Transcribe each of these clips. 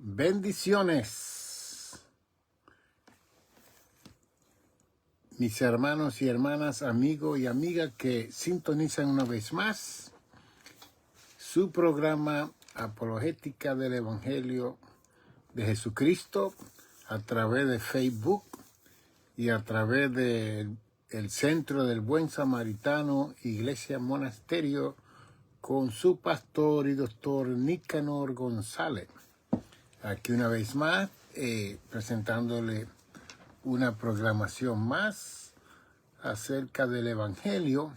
Bendiciones, mis hermanos y hermanas, amigos y amigas que sintonizan una vez más su programa Apologética del Evangelio de Jesucristo a través de Facebook y a través del Centro del Buen Samaritano, Iglesia Monasterio, con su pastor y doctor Nicanor González. Aquí una vez más, presentándole una programación más acerca del Evangelio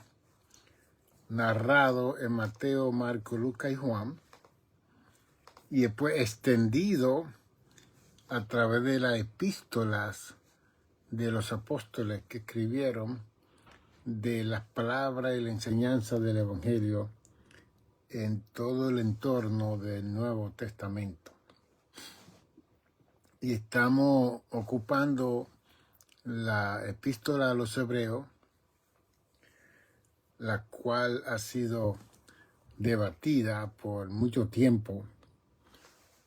narrado en Mateo, Marcos, Lucas y Juan, y después extendido a través de las epístolas de los apóstoles que escribieron de las palabras y la enseñanza del Evangelio en todo el entorno del Nuevo Testamento. Y estamos ocupando la epístola a los Hebreos, la cual ha sido debatida por mucho tiempo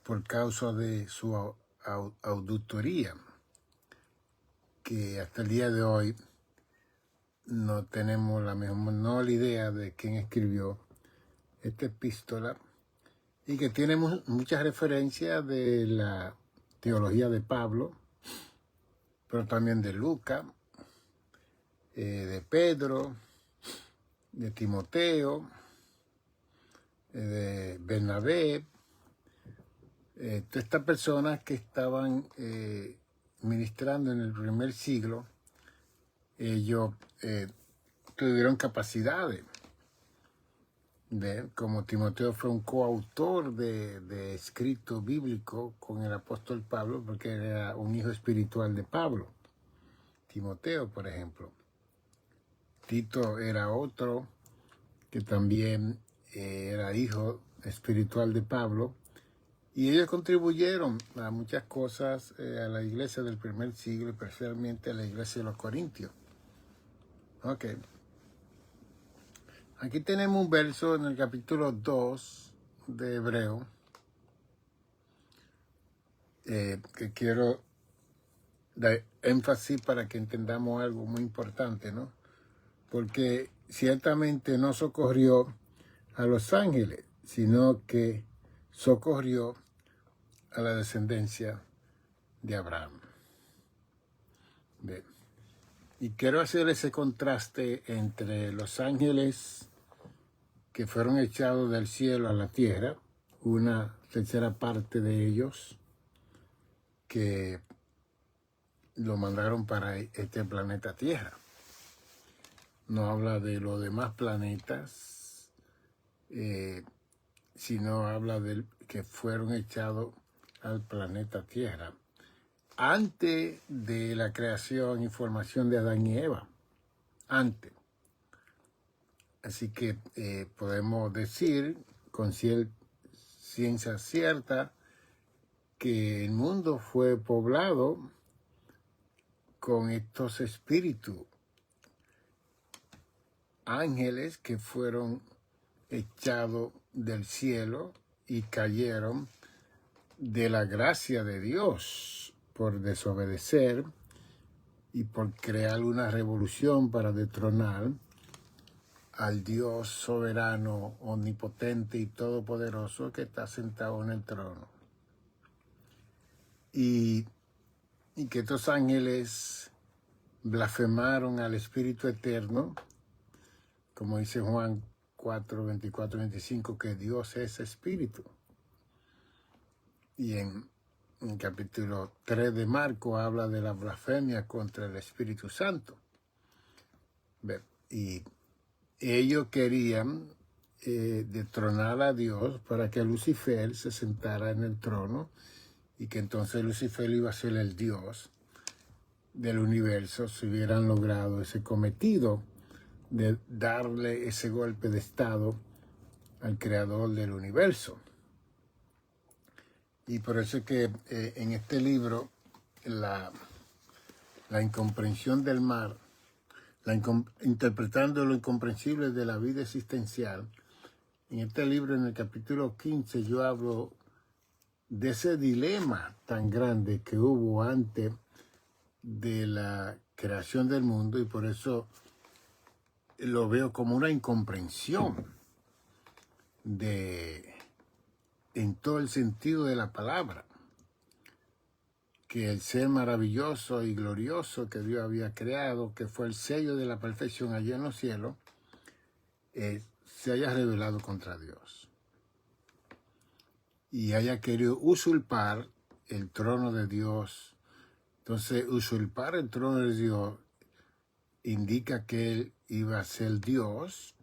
por causa de su auditoría, que hasta el día de hoy no tenemos la menor idea de quién escribió esta epístola, y que tiene muchas referencias de la teología de Pablo, pero también de Lucas, de Pedro, de Timoteo, de Bernabé, todas estas personas que estaban ministrando en el primer siglo. Ellos tuvieron capacidades, como Timoteo fue un coautor de escrito bíblico con el apóstol Pablo, porque era un hijo espiritual de Pablo. Timoteo, por ejemplo. Tito era otro que también era hijo espiritual de Pablo, y ellos contribuyeron a muchas cosas a la iglesia del primer siglo, especialmente a la iglesia de los Corintios. Ok. Aquí tenemos un verso en el capítulo 2 de Hebreo, que quiero dar énfasis para que entendamos algo muy importante, ¿no? Porque ciertamente no socorrió a los ángeles, sino que socorrió a la descendencia de Abraham. Bien. Y quiero hacer ese contraste entre los ángeles que fueron echados del cielo a la tierra, una tercera parte de ellos que lo mandaron para este planeta Tierra. No habla de los demás planetas, sino habla de que fueron echados al planeta Tierra antes de la creación y formación de Adán y Eva. Antes. Así que podemos decir con ciencia cierta que el mundo fue poblado con estos espíritus, ángeles que fueron echados del cielo y cayeron de la gracia de Dios por desobedecer y por crear una revolución para destronar al Dios soberano, omnipotente y todopoderoso que está sentado en el trono. Y que estos ángeles blasfemaron al Espíritu Eterno, como dice Juan 4, 24, 25, que Dios es Espíritu. Y en el capítulo 3 de Marcos habla de la blasfemia contra el Espíritu Santo. Y ellos querían destronar a Dios para que Lucifer se sentara en el trono, y que entonces Lucifer iba a ser el Dios del universo si hubieran logrado ese cometido de darle ese golpe de estado al creador del universo. Y por eso es que en este libro, la incomprensión del mar, interpretando lo incomprensible de la vida existencial, en este libro, en el capítulo 15, yo hablo de ese dilema tan grande que hubo antes de la creación del mundo, y por eso lo veo como una incomprensión en todo el sentido de la palabra, que el ser maravilloso y glorioso que Dios había creado, que fue el sello de la perfección allá en los cielos, se haya rebelado contra Dios y haya querido usurpar el trono de Dios. Entonces, usurpar el trono de Dios indica que Él iba a ser Dios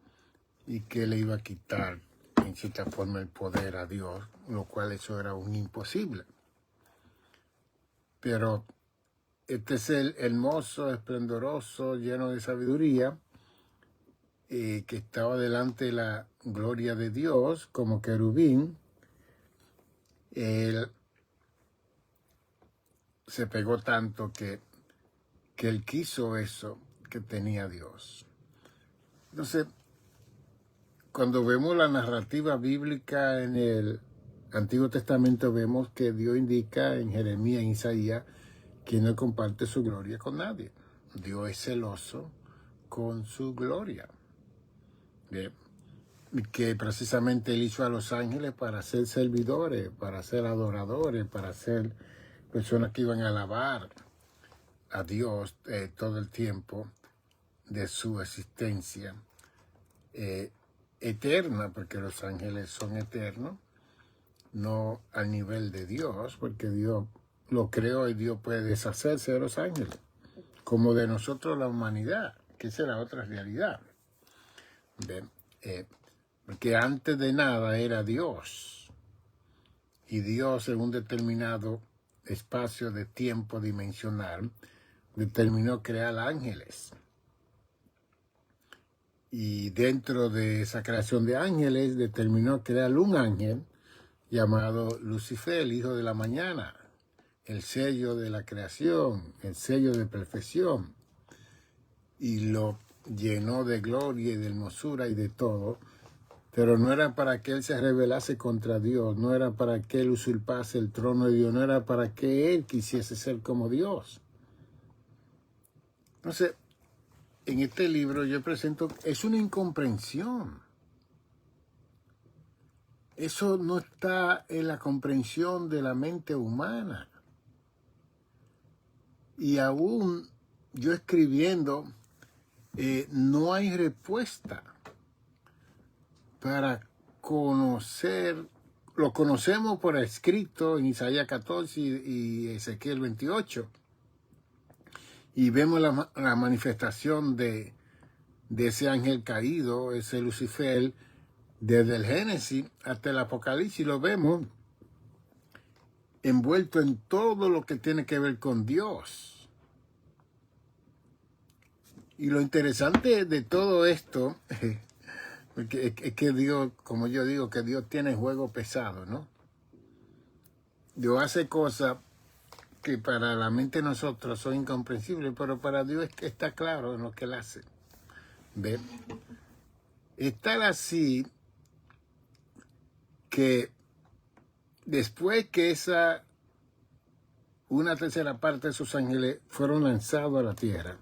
y que le iba a quitar en cierta forma el poder a Dios, lo cual eso era un imposible. Pero este es el hermoso, esplendoroso, lleno de sabiduría, que estaba delante de la gloria de Dios como querubín. Él se pegó tanto que él quiso eso que tenía Dios. Entonces, cuando vemos la narrativa bíblica en el Antiguo Testamento, vemos que Dios indica en Jeremías y Isaías que no comparte su gloria con nadie. Dios es celoso con su gloria. Bien. Que precisamente Él hizo a los ángeles para ser servidores, para ser adoradores, para ser personas que iban a alabar a Dios todo el tiempo de su existencia eterna, porque los ángeles son eternos, no al nivel de Dios, porque Dios lo creó y Dios puede deshacerse de los ángeles, como de nosotros la humanidad, que esa era otra realidad. Bien, porque antes de nada era Dios, y Dios en un determinado espacio de tiempo dimensional determinó crear ángeles. Y dentro de esa creación de ángeles determinó crear un ángel llamado Lucifer, el hijo de la mañana, el sello de la creación, el sello de perfección, y lo llenó de gloria y de hermosura y de todo, pero no era para que él se rebelase contra Dios, no era para que él usurpase el trono de Dios, no era para que él quisiese ser como Dios. Entonces, en este libro yo presento, es una incomprensión. Eso no está en la comprensión de la mente humana. Y aún yo escribiendo, no hay respuesta para conocer. Lo conocemos por escrito en Isaías 14 y Ezequiel 28. Y vemos la manifestación de ese ángel caído, ese Lucifer, desde el Génesis hasta el Apocalipsis. Lo vemos envuelto en todo lo que tiene que ver con Dios. Y lo interesante de todo esto es que Dios, como yo digo, que Dios tiene juego pesado, ¿no? Dios hace cosas que para la mente de nosotros son incomprensibles, pero para Dios es que está claro en lo que Él hace. ¿Ve? Estar así que después que una tercera parte de sus ángeles fueron lanzados a la tierra,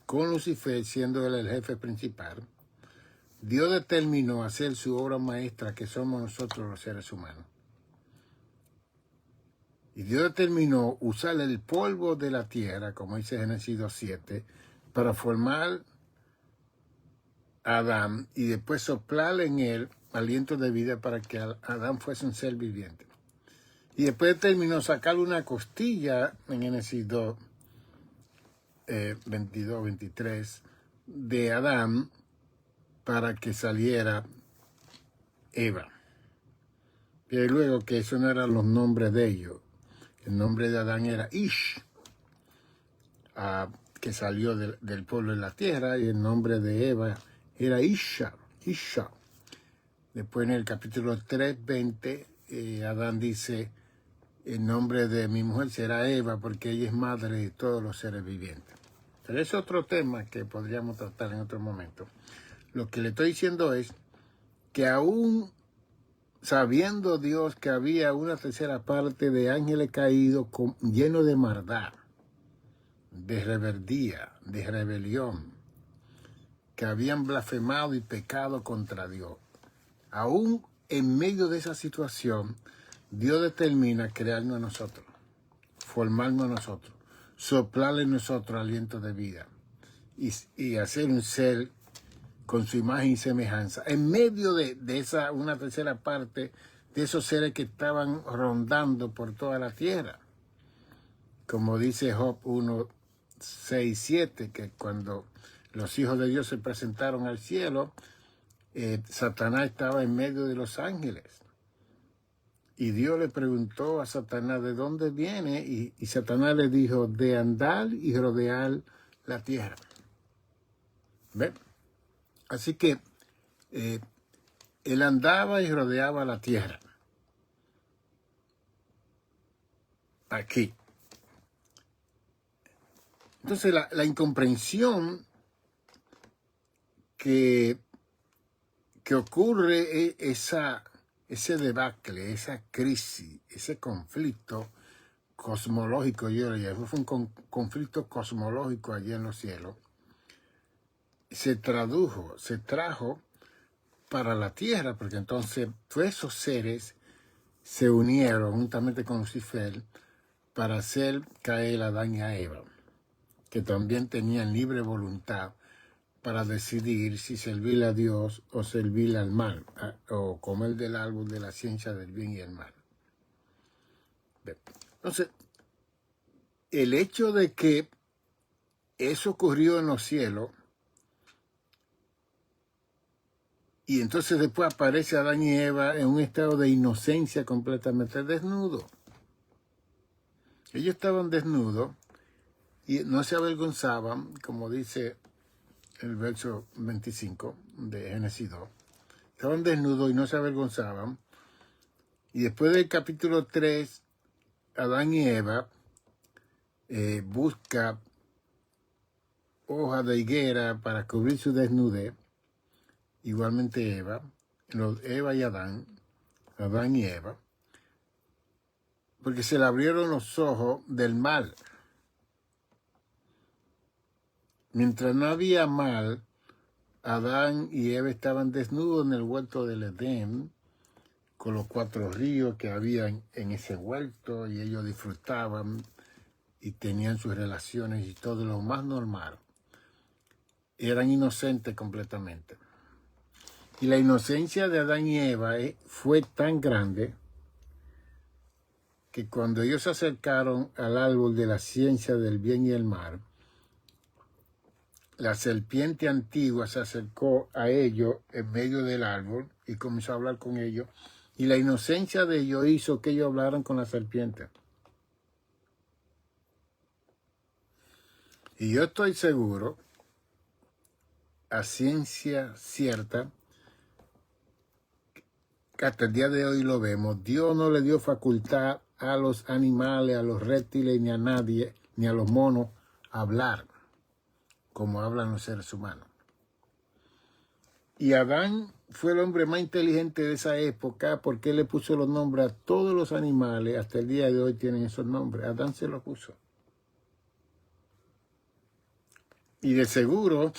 con Lucifer siendo él el jefe principal, Dios determinó hacer su obra maestra, que somos nosotros los seres humanos. Y Dios determinó usar el polvo de la tierra, como dice Génesis 2:7, para formar a Adán y después soplar en él aliento de vida para que Adán fuese un ser viviente. Y después determinó sacar una costilla en Génesis 2, 22, 23, de Adán para que saliera Eva. Y luego que eso no eran los nombres de ellos. El nombre de Adán era Ish, que salió del pueblo de la tierra, y el nombre de Eva era Isha. Después en el capítulo 3:20, Adán dice, el nombre de mi mujer será Eva, porque ella es madre de todos los seres vivientes. Pero es otro tema que podríamos tratar en otro momento. Lo que le estoy diciendo es que aún sabiendo Dios que había una tercera parte de ángeles caídos llenos de maldad, de rebeldía, de rebelión, que habían blasfemado y pecado contra Dios. Aún en medio de esa situación, Dios determina crearnos a nosotros, formarnos a nosotros, soplarle en nosotros aliento de vida y hacer un ser con su imagen y semejanza. En medio de esa, una tercera parte de esos seres que estaban rondando por toda la tierra. Como dice Job 1, 6, 7, que cuando los hijos de Dios se presentaron al cielo, Satanás estaba en medio de los ángeles. Y Dios le preguntó a Satanás de dónde viene, y Satanás le dijo, de andar y rodear la tierra. ¿Ven? Así que él andaba y rodeaba la tierra. Aquí. Entonces la incomprensión que ocurre es ese debacle, esa crisis, ese conflicto cosmológico, yo le llamo, fue un conflicto cosmológico allí en los cielos, se trajo para la tierra, porque entonces todos esos seres se unieron juntamente con Lucifer para hacer caer a Adán y a Eva, que también tenían libre voluntad para decidir si servir a Dios o servir al mal, o comer del árbol de la ciencia del bien y el mal. Entonces, el hecho de que eso ocurrió en los cielos, y entonces después aparece Adán y Eva en un estado de inocencia completamente desnudo. Ellos estaban desnudos y no se avergonzaban, como dice el verso 25 de Génesis 2. Estaban desnudos y no se avergonzaban. Y después del capítulo 3, Adán y Eva buscan hoja de higuera para cubrir su desnudez. Igualmente Eva y Adán y Eva, porque se le abrieron los ojos del mal. Mientras no había mal, Adán y Eva estaban desnudos en el huerto del Edén, con los 4 ríos que había en ese huerto, y ellos disfrutaban y tenían sus relaciones y todo lo más normal. Eran inocentes completamente. Y la inocencia de Adán y Eva fue tan grande que cuando ellos se acercaron al árbol de la ciencia del bien y el mal, la serpiente antigua se acercó a ellos en medio del árbol y comenzó a hablar con ellos. Y la inocencia de ellos hizo que ellos hablaran con la serpiente. Y yo estoy seguro, a ciencia cierta, que hasta el día de hoy lo vemos, Dios no le dio facultad a los animales, a los reptiles, ni a nadie, ni a los monos, a hablar como hablan los seres humanos. Y Adán fue el hombre más inteligente de esa época porque él le puso los nombres a todos los animales. Hasta el día de hoy tienen esos nombres. Adán se los puso. Y de seguro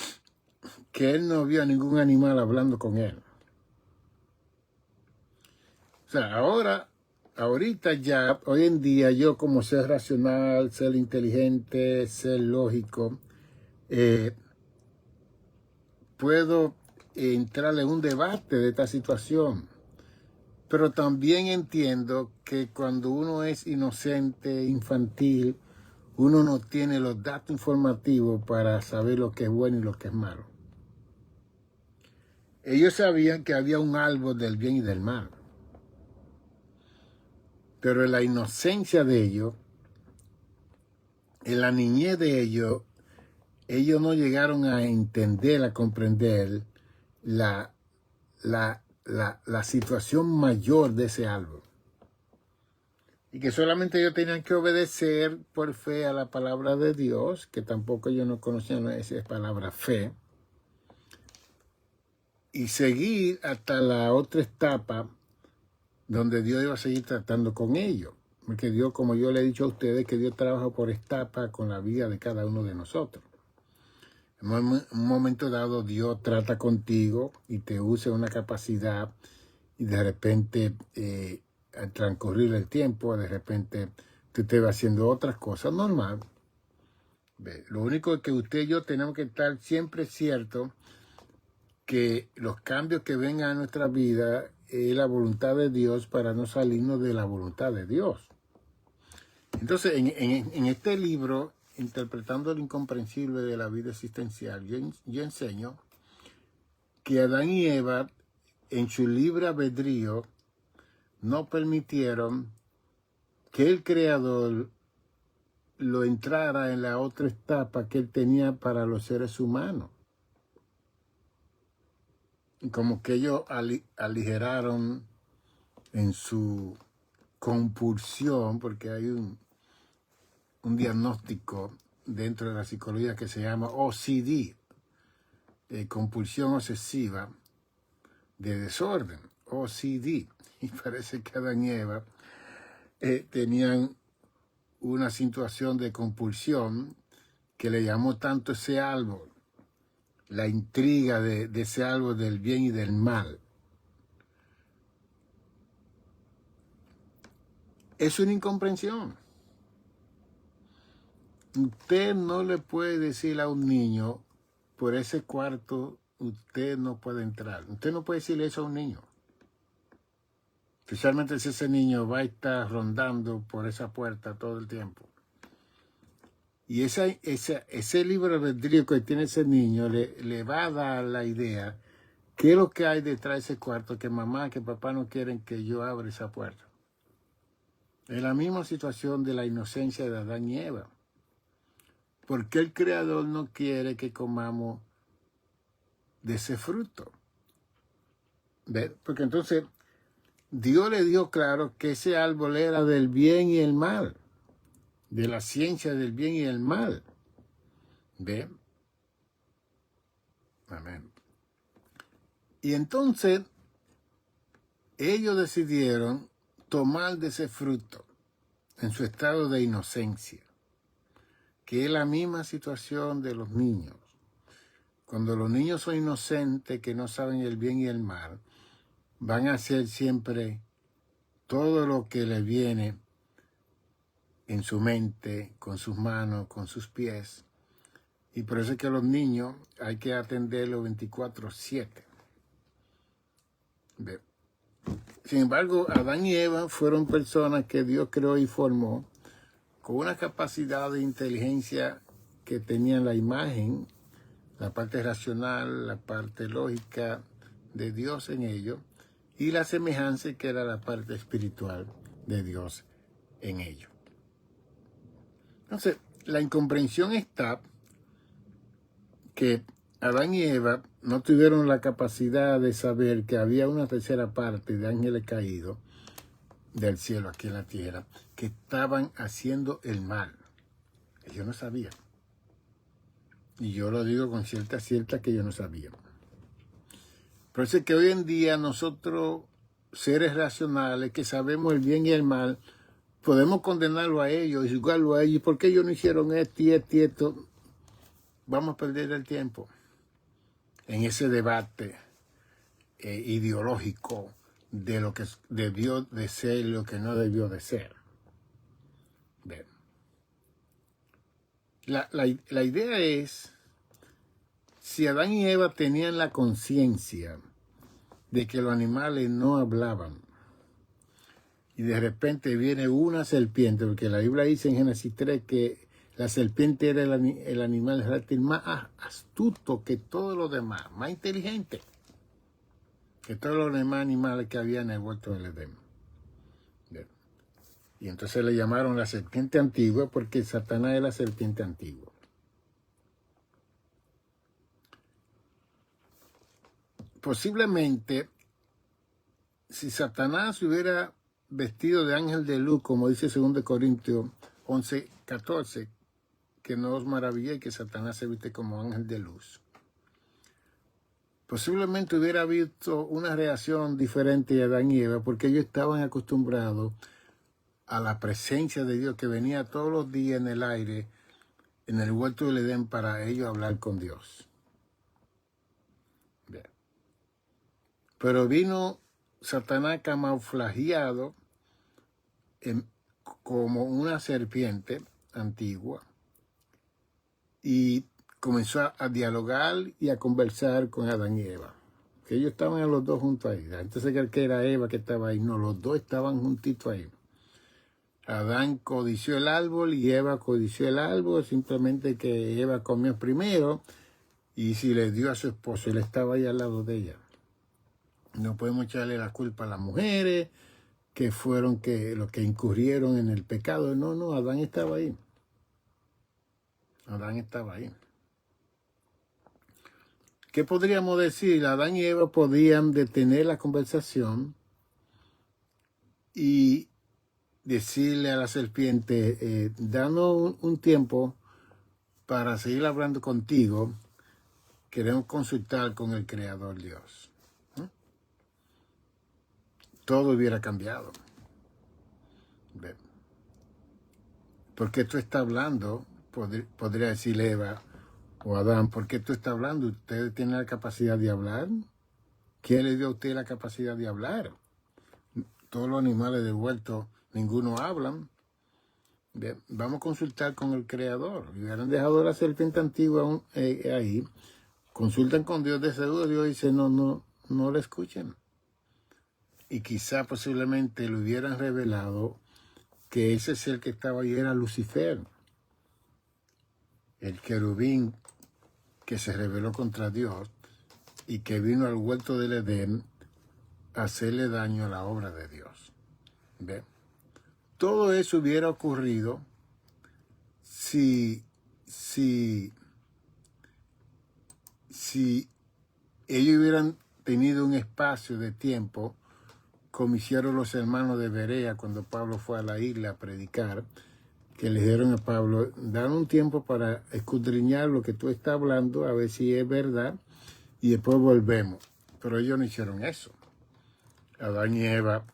que él no vio a ningún animal hablando con él. O sea, ahorita ya, hoy en día, yo como ser racional, ser inteligente, ser lógico, puedo entrar en un debate de esta situación. Pero también entiendo que cuando uno es inocente, infantil, uno no tiene los datos informativos para saber lo que es bueno y lo que es malo. Ellos sabían que había un árbol del bien y del mal. Pero en la inocencia de ellos, en la niñez de ellos no llegaron a entender, a comprender la situación mayor de ese árbol. Y que solamente ellos tenían que obedecer por fe a la palabra de Dios, que tampoco ellos no conocían esa palabra fe, y seguir hasta la otra etapa donde Dios iba a seguir tratando con ellos. Porque Dios, como yo le he dicho a ustedes, que Dios trabaja por etapa con la vida de cada uno de nosotros. En un momento dado, Dios trata contigo y te usa una capacidad y de repente, al transcurrir el tiempo, de repente tú te vas haciendo otras cosas normal. Lo único es que usted y yo tenemos que estar siempre cierto que los cambios que vengan a nuestra vida es la voluntad de Dios para no salirnos de la voluntad de Dios. Entonces, en este libro, Interpretando lo Incomprensible de la Vida Existencial, yo enseño que Adán y Eva, en su libre albedrío, no permitieron que el Creador lo entrara en la otra etapa que él tenía para los seres humanos. Como que ellos aligeraron en su compulsión, porque hay un diagnóstico dentro de la psicología que se llama OCD, compulsión obsesiva de desorden, OCD. Y parece que Adán y Eva tenían una situación de compulsión que le llamó tanto ese árbol, la intriga de ese árbol del bien y del mal. Es una incomprensión. Usted no le puede decir a un niño, por ese cuarto usted no puede entrar. Usted no puede decirle eso a un niño. Especialmente si ese niño va a estar rondando por esa puerta todo el tiempo. Y ese libre albedrío que tiene ese niño le va a dar la idea qué es lo que hay detrás de ese cuarto, que mamá, que papá no quieren que yo abra esa puerta. Es la misma situación de la inocencia de Adán y Eva. ¿Por qué el Creador no quiere que comamos de ese fruto? ¿Ves? Porque entonces Dios le dio claro que ese árbol era del bien y el mal, de la ciencia del bien y el mal. ¿Ves? Amén. Y entonces ellos decidieron tomar de ese fruto en su estado de inocencia, que es la misma situación de los niños. Cuando los niños son inocentes, que no saben el bien y el mal, van a hacer siempre todo lo que les viene en su mente, con sus manos, con sus pies. Y por eso es que a los niños hay que atenderlos 24/7. Sin embargo, Adán y Eva fueron personas que Dios creó y formó con una capacidad de inteligencia que tenían la imagen, la parte racional, la parte lógica de Dios en ellos, y la semejanza que era la parte espiritual de Dios en ellos. Entonces, la incomprensión está que Adán y Eva no tuvieron la capacidad de saber que había una tercera parte de ángeles caídos del cielo aquí en la tierra que estaban haciendo el mal. Ellos no sabían. Y yo lo digo con cierta que ellos no sabían. Por eso es que hoy en día nosotros, seres racionales, que sabemos el bien y el mal, podemos condenarlo a ellos y juzgarlo a ellos. ¿Por qué ellos no hicieron esto y esto y esto? Vamos a perder el tiempo en ese debate ideológico de lo que debió de ser y lo que no debió de ser. Bien. La idea es, si Adán y Eva tenían la conciencia de que los animales no hablaban, y de repente viene una serpiente, porque la Biblia dice en Génesis 3 que la serpiente era el animal réptil más astuto que todos los demás, más inteligente que todos los demás animales que había en el huerto del Edén. Y entonces le llamaron la serpiente antigua porque Satanás es la serpiente antigua. Posiblemente, si Satanás hubiera vestido de ángel de luz, como dice 2 Corintios 11:14, que no os maravilléis que Satanás se viste como ángel de luz. posiblemente hubiera visto una reacción diferente de Adán y Eva, porque ellos estaban acostumbrados a la presencia de Dios que venía todos los días en el aire, en el huerto del Edén, para ellos hablar con Dios. Bien. Pero vino Satanás camuflajeado como una serpiente antigua y comenzó a dialogar y a conversar con Adán y Eva. Que ellos estaban a los dos juntos ahí. La gente se cree que era Eva que estaba ahí. No, los dos estaban juntitos ahí. Adán codició el árbol y Eva codició el árbol, simplemente que Eva comió primero y si le dio a su esposo, él estaba ahí al lado de ella. No podemos echarle la culpa a las mujeres, que fueron los que incurrieron en el pecado. No, Adán estaba ahí. Adán estaba ahí. ¿Qué podríamos decir? Adán y Eva podían detener la conversación y decirle a la serpiente, danos un tiempo para seguir hablando contigo. Queremos consultar con el Creador Dios. Todo hubiera cambiado. ¿Por qué tú estás hablando? Podría decirle Eva o Adán, ¿por qué tú estás hablando? ¿Usted tiene la capacidad de hablar? ¿Quién le dio a usted la capacidad de hablar? Todos los animales del huerto, ninguno hablan. Bien, vamos a consultar con el Creador. Y hubieran dejado la serpiente antigua ahí. Consultan con Dios, de seguro Dios dice, no le escuchen. Y quizá posiblemente le hubieran revelado que ese ser que estaba ahí era Lucifer, el querubín que se rebeló contra Dios y que vino al huerto del Edén a hacerle daño a la obra de Dios. ¿Ve? Todo eso hubiera ocurrido si ellos hubieran tenido un espacio de tiempo, como hicieron los hermanos de Berea cuando Pablo fue a la isla a predicar, que le dijeron a Pablo, dan un tiempo para escudriñar lo que tú estás hablando, a ver si es verdad, y después volvemos. Pero ellos no hicieron eso. Adán y Eva,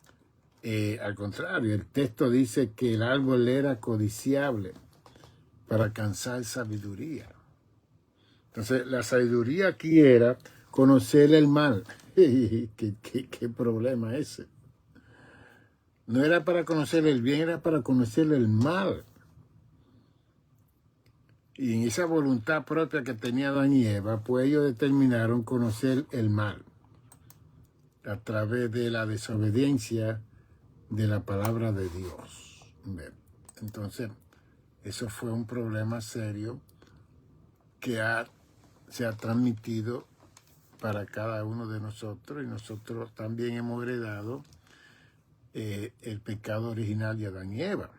al contrario, el texto dice que el árbol era codiciable para alcanzar sabiduría. Entonces, la sabiduría aquí era conocer el mal. ¿Qué problema ese? No era para conocer el bien, era para conocer el mal. Y en esa voluntad propia que tenía Adán y Eva, pues ellos determinaron conocer el mal a través de la desobediencia de la palabra de Dios. Entonces, eso fue un problema serio que se ha transmitido para cada uno de nosotros, y nosotros también hemos heredado el pecado original de Adán y Eva.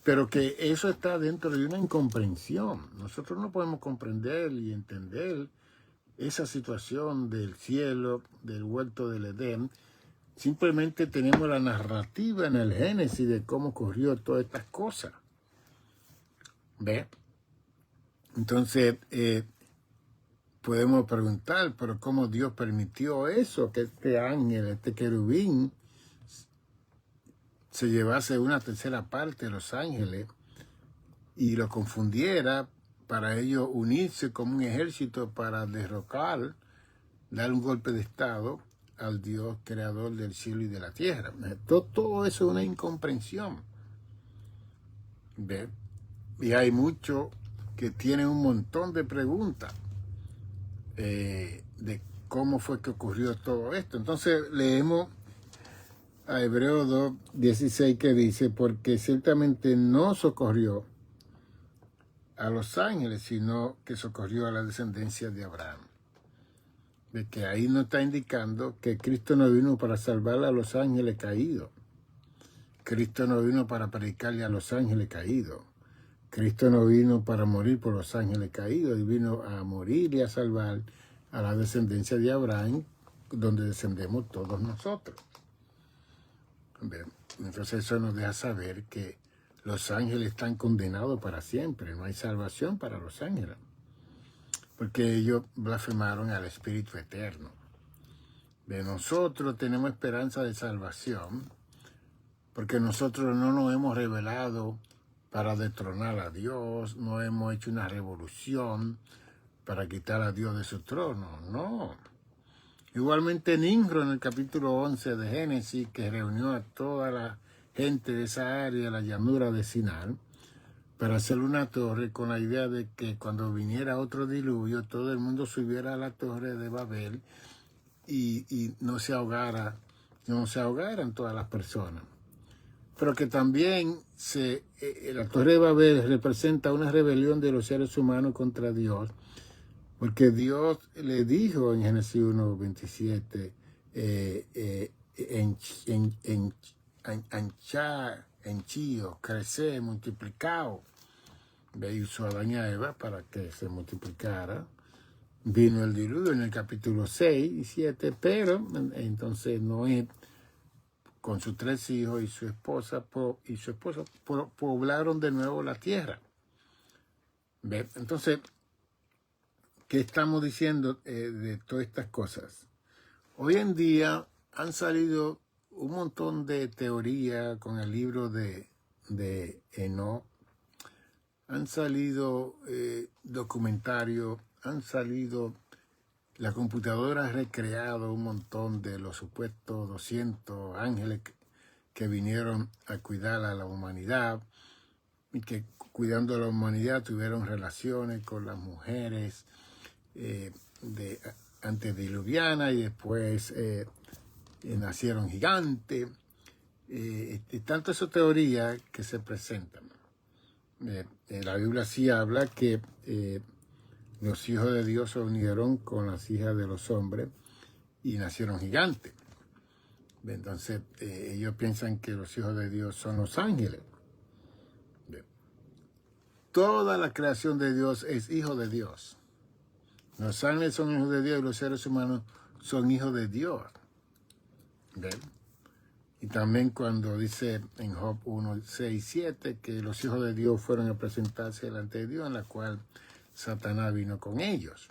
Pero que eso está dentro de una incomprensión. Nosotros no podemos comprender y entender esa situación del cielo, del huerto del Edén. Simplemente tenemos la narrativa en el Génesis de cómo ocurrió todas estas cosas. ¿Ve? Entonces, podemos preguntar, pero ¿cómo Dios permitió eso? Que este ángel, este querubín, se llevase una tercera parte de los ángeles y lo confundiera para ellos unirse como un ejército para derrocar, dar un golpe de estado al Dios creador del cielo y de la tierra. Todo eso es una incomprensión. ¿Ve? Y hay muchos que tienen un montón de preguntas de cómo fue que ocurrió todo esto. Entonces leemos a Hebreos 2:16 que dice, porque ciertamente no socorrió a los ángeles, sino que socorrió a la descendencia de Abraham. De que ahí nos está indicando que Cristo no vino para salvar a los ángeles caídos. Cristo no vino para predicarle a los ángeles caídos. Cristo no vino para morir por los ángeles caídos. Él vino a morir y a salvar a la descendencia de Abraham, donde descendemos todos nosotros. Entonces eso nos deja saber que los ángeles están condenados para siempre. No hay salvación para los ángeles. porque ellos blasfemaron al Espíritu Eterno. De nosotros tenemos esperanza de salvación, porque nosotros no nos hemos rebelado para destronar a Dios, no hemos hecho una revolución para quitar a Dios de su trono, no. Igualmente Nimrod en el capítulo 11 de Génesis, que reunió a toda la gente de esa área, la llanura de Sinar, para hacer una torre con la idea de que cuando viniera otro diluvio, todo el mundo subiera a la torre de Babel y no se ahogaran todas las personas. Pero que también la torre de Babel representa una rebelión de los seres humanos contra Dios, porque Dios le dijo en Génesis 1:27, henchíos, crecer, multiplicaos. Y usó a Adán y a Eva para que se multiplicara. Vino el diluvio en el capítulo 6 y 7, pero entonces Noé, con sus 3 hijos y su esposa poblaron de nuevo la tierra. ¿Ve? Entonces, ¿qué estamos diciendo de todas estas cosas? Hoy en día han salido un montón de teorías con el libro de Enoch, han salido documentarios, han salido, la computadora ha recreado un montón de los supuestos 200 ángeles que vinieron a cuidar a la humanidad y que cuidando a la humanidad tuvieron relaciones con las mujeres antediluvianas y después nacieron gigantes. Tanto esa teoría que se presentan. La Biblia sí habla que los hijos de Dios se unieron con las hijas de los hombres y nacieron gigantes. Entonces ellos piensan que los hijos de Dios son los ángeles. Toda la creación de Dios es hijo de Dios. Los ángeles son hijos de Dios y los seres humanos son hijos de Dios. ¿Ven? Y también cuando dice en Job 1, 6, 7 que los hijos de Dios fueron a presentarse delante de Dios, en la cual Satanás vino con ellos.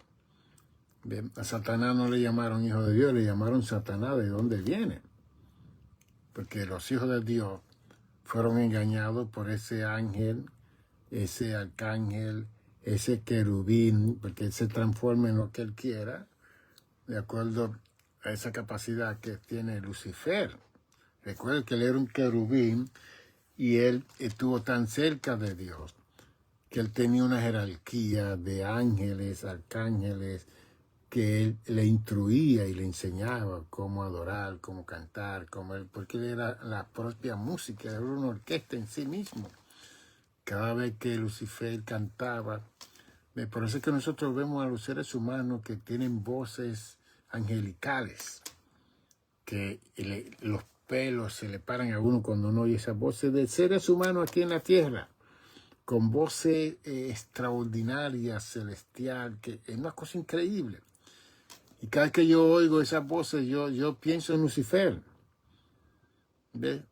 Bien, a Satanás no le llamaron hijo de Dios, le llamaron Satanás. ¿De dónde viene? Porque los hijos de Dios fueron engañados por ese ángel, ese arcángel, ese querubín, porque él se transforma en lo que él quiera, de acuerdo a esa capacidad que tiene Lucifer. Recuerden que él era un querubín y él estuvo tan cerca de Dios que él tenía una jerarquía de ángeles, arcángeles, que él le instruía y le enseñaba cómo adorar, cómo cantar, porque él era la propia música, era una orquesta en sí mismo. Cada vez que Lucifer cantaba, por eso es que nosotros vemos a los seres humanos que tienen voces angelicales, que los pelos se le paran a uno cuando uno oye esas voces de seres humanos aquí en la tierra, con voces extraordinarias, celestial, que es una cosa increíble. Y cada vez que yo oigo esas voces, yo pienso en Lucifer, ¿ves?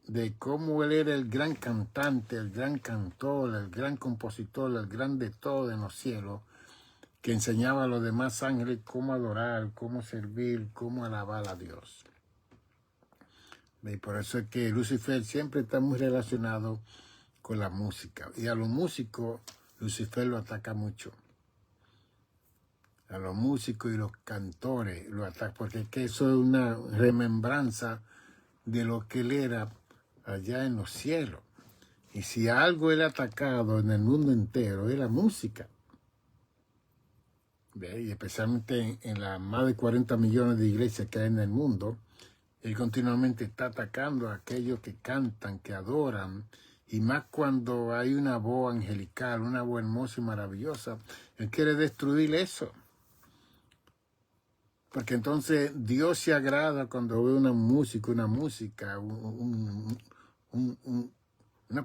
De cómo él era el gran cantante, el gran cantor, el gran compositor, el gran de todo en los cielos, que enseñaba a los demás ángeles cómo adorar, cómo servir, cómo alabar a Dios. Y por eso es que Lucifer siempre está muy relacionado con la música. Y a los músicos, Lucifer lo ataca mucho. A los músicos y los cantores lo ataca, porque es que eso es una remembranza de lo que él era allá en los cielos. Y si algo él ha atacado en el mundo entero, es la música. ¿Ve? Y especialmente en las más de 40 millones de iglesias que hay en el mundo, él continuamente está atacando a aquellos que cantan, que adoran, y más cuando hay una voz angelical, una voz hermosa y maravillosa, él quiere destruir eso. Porque entonces Dios se agrada cuando ve una música, una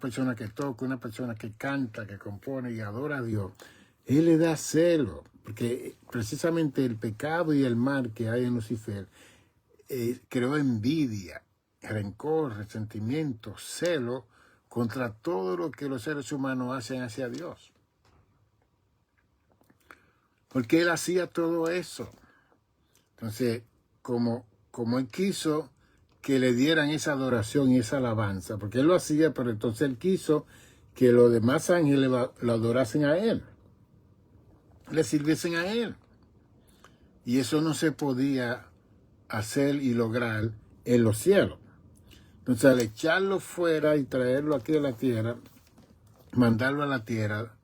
persona que toca, una persona que canta, que compone y adora a Dios. Él le da celo, porque precisamente el pecado y el mal que hay en Lucifer creó envidia, rencor, resentimiento, celo contra todo lo que los seres humanos hacen hacia Dios. porque él hacía todo eso. Entonces, como él quiso que le dieran esa adoración y esa alabanza, porque él lo hacía, pero entonces él quiso que los demás ángeles lo adorasen a él, le sirviesen a él. Y eso no se podía hacer y lograr en los cielos. Entonces, al echarlo fuera y traerlo aquí a la tierra, mandarlo a la tierra,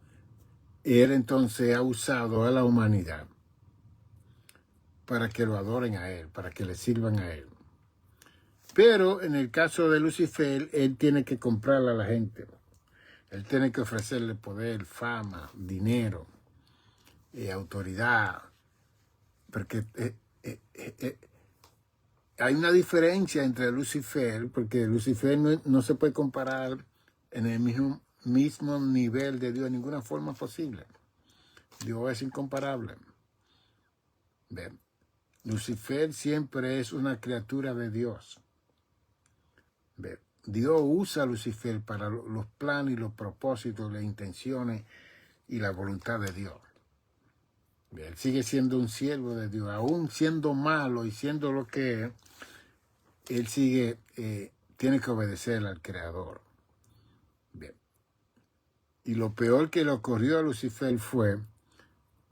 él entonces ha usado a la humanidad para que lo adoren a él, para que le sirvan a él. Pero en el caso de Lucifer, él tiene que comprarle a la gente. Él tiene que ofrecerle poder, fama, dinero, autoridad. Porque hay una diferencia entre Lucifer, porque Lucifer no se puede comparar en el mismo nivel de Dios de ninguna forma posible. Dios es incomparable. ¿Ven? Lucifer siempre es una criatura de Dios. ¿Ven? Dios usa a Lucifer para los planes y los propósitos, las intenciones y la voluntad de Dios. ¿Ven? Él sigue siendo un siervo de Dios, aún siendo malo y siendo lo que es, él sigue, tiene que obedecer al Creador. Bien. Y lo peor que le ocurrió a Lucifer fue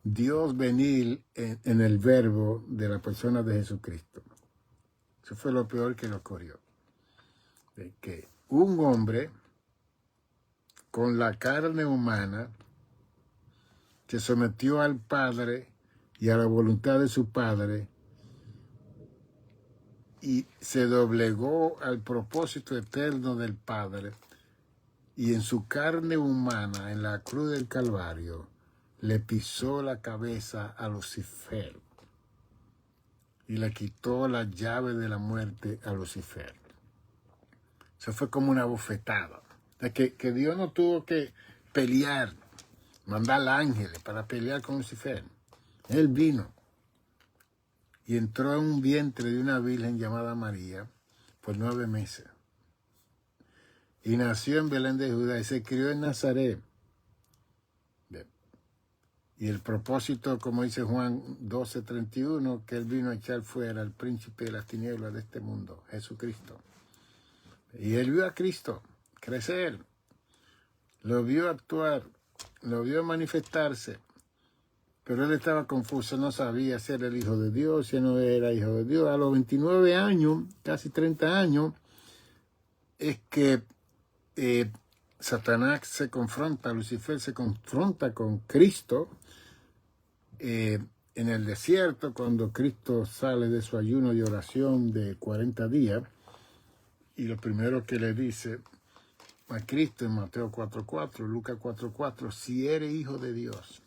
Dios venir en el verbo de la persona de Jesucristo. Eso fue lo peor que le ocurrió. De que un hombre con la carne humana se sometió al Padre y a la voluntad de su Padre y se doblegó al propósito eterno del Padre, y en su carne humana, en la cruz del Calvario, le pisó la cabeza a Lucifer y le quitó la llave de la muerte a Lucifer. Eso fue como una bofetada. Que Dios no tuvo que pelear, mandar ángeles para pelear con Lucifer. Él vino y entró en un vientre de una virgen llamada María por 9 meses. Y nació en Belén de Judá y se crió en Nazaret. Y el propósito, como dice Juan 12:31, que él vino a echar fuera al príncipe de las tinieblas de este mundo, Jesucristo. Y él vio a Cristo crecer, lo vio actuar, lo vio manifestarse, pero él estaba confuso, no sabía si era el Hijo de Dios, si no era Hijo de Dios. A los 29 años, casi 30 años, es que Satanás se confronta, Lucifer se confronta con Cristo en el desierto, cuando Cristo sale de su ayuno y oración de 40 días, y lo primero que le dice a Cristo en Mateo 4:4, Lucas 4:4, si eres hijo de Dios.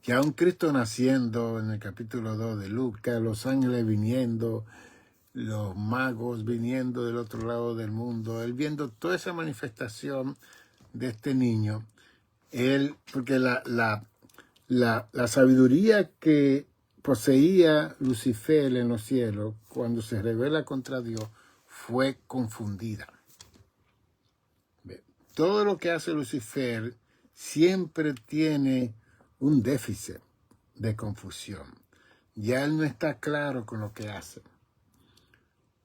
Que aún Cristo naciendo en el capítulo 2 de Lucas, los ángeles viniendo, los magos viniendo del otro lado del mundo, él viendo toda esa manifestación de este niño, él, porque la sabiduría que poseía Lucifer en los cielos cuando se rebela contra Dios fue confundida. Todo lo que hace Lucifer siempre tiene un déficit de confusión. Ya él no está claro con lo que hace.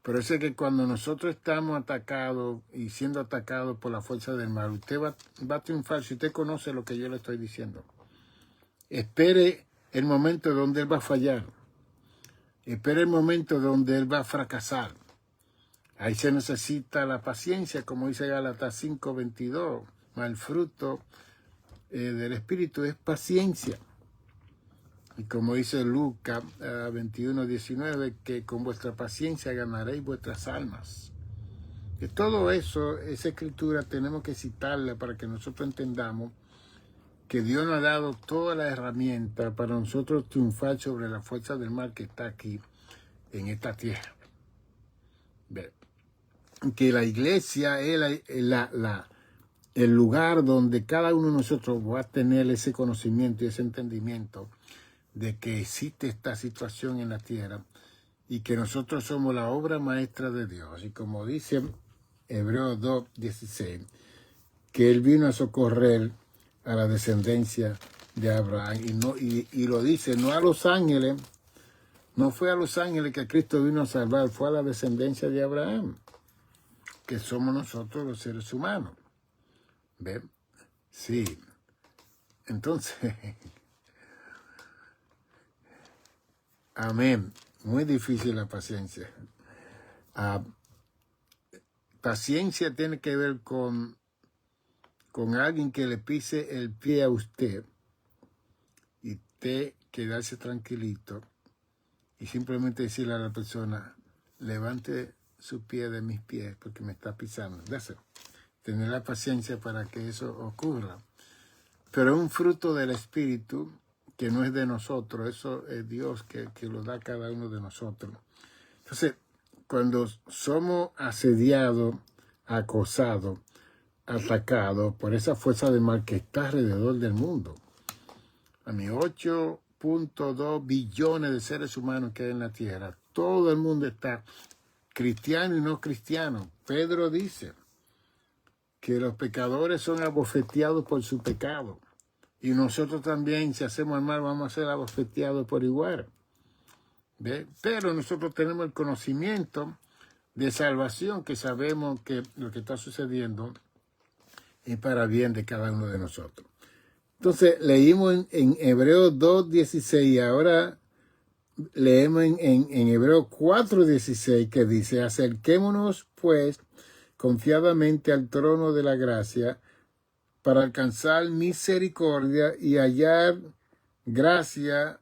Pero es que cuando nosotros estamos atacados y siendo atacados por la fuerza del mal, usted va a triunfar si usted conoce lo que yo le estoy diciendo. Espere el momento donde él va a fallar. Espere el momento donde él va a fracasar. Ahí se necesita la paciencia, como dice Gálatas 5:22. El fruto del Espíritu es paciencia. Y como dice Lucas 21:19, que con vuestra paciencia ganaréis vuestras almas. De todo eso, esa escritura tenemos que citarla para que nosotros entendamos que Dios nos ha dado toda la herramienta para nosotros triunfar sobre la fuerza del mal que está aquí en esta tierra. Que la iglesia es el lugar donde cada uno de nosotros va a tener ese conocimiento y ese entendimiento de que existe esta situación en la tierra y que nosotros somos la obra maestra de Dios. Y como dice Hebreos 2:16, que Él vino a socorrer a la descendencia de Abraham. Y lo dice, no a los ángeles, no fue a los ángeles que Cristo vino a salvar, fue a la descendencia de Abraham, que somos nosotros los seres humanos. ¿Ven? Sí. Entonces, amén. Muy difícil la paciencia. Paciencia tiene que ver con alguien que le pise el pie a usted y usted quedarse tranquilito y simplemente decirle a la persona, levante su pie de mis pies porque me está pisando. Tener la paciencia para que eso ocurra. Pero es un fruto del Espíritu que no es de nosotros, eso es Dios que lo da a cada uno de nosotros. Entonces, cuando somos asediados, acosados, atacados por esa fuerza de mal que está alrededor del mundo, a mis 8.2 billones de seres humanos que hay en la tierra, todo el mundo está, cristiano y no cristiano. Pedro dice que los pecadores son abofeteados por su pecado. Y nosotros también, si hacemos el mal, vamos a ser abofeteados por igual. ¿Ve? Pero nosotros tenemos el conocimiento de salvación, que sabemos que lo que está sucediendo es para bien de cada uno de nosotros. Entonces, leímos en Hebreos 2:16 y ahora leemos en Hebreos 4:16 que dice, acerquémonos pues confiadamente al trono de la gracia para alcanzar misericordia y hallar gracia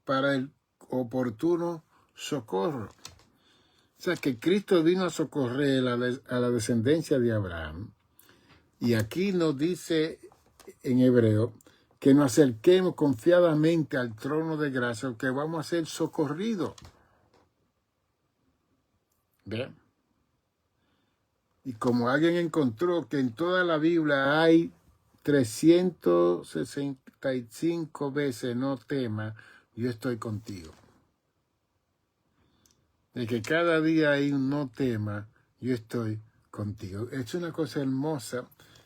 para el oportuno socorro. O sea que Cristo vino a socorrer a la descendencia de Abraham. Y aquí nos dice en hebreo que nos acerquemos confiadamente al trono de gracia, que vamos a ser socorridos. ¿Ven? Y como alguien encontró que en toda la Biblia hay 365 veces no temas, yo estoy contigo. De que cada día hay un no tema, yo estoy contigo. Es una cosa hermosa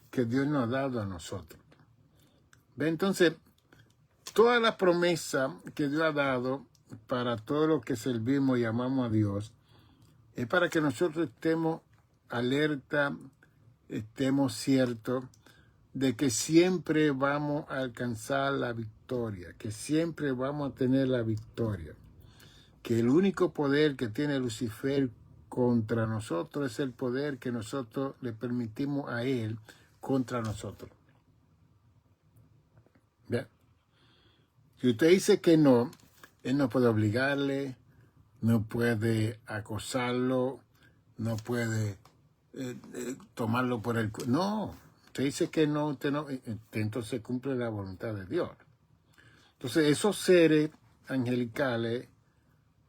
que Dios nos ha dado a nosotros. ¿Ve? Entonces, toda la promesa que Dios ha dado para todos los que servimos y amamos a Dios, es para que nosotros estemos alerta, estemos ciertos de que siempre vamos a alcanzar la victoria, que siempre vamos a tener la victoria. Que el único poder que tiene Lucifer contra nosotros es el poder que nosotros le permitimos a él contra nosotros. ¿Bien? Si usted dice que no, él no puede obligarle, no puede acosarlo, no puede tomarlo por el... No, usted dice que no, usted no, entonces cumple la voluntad de Dios. Entonces esos seres angelicales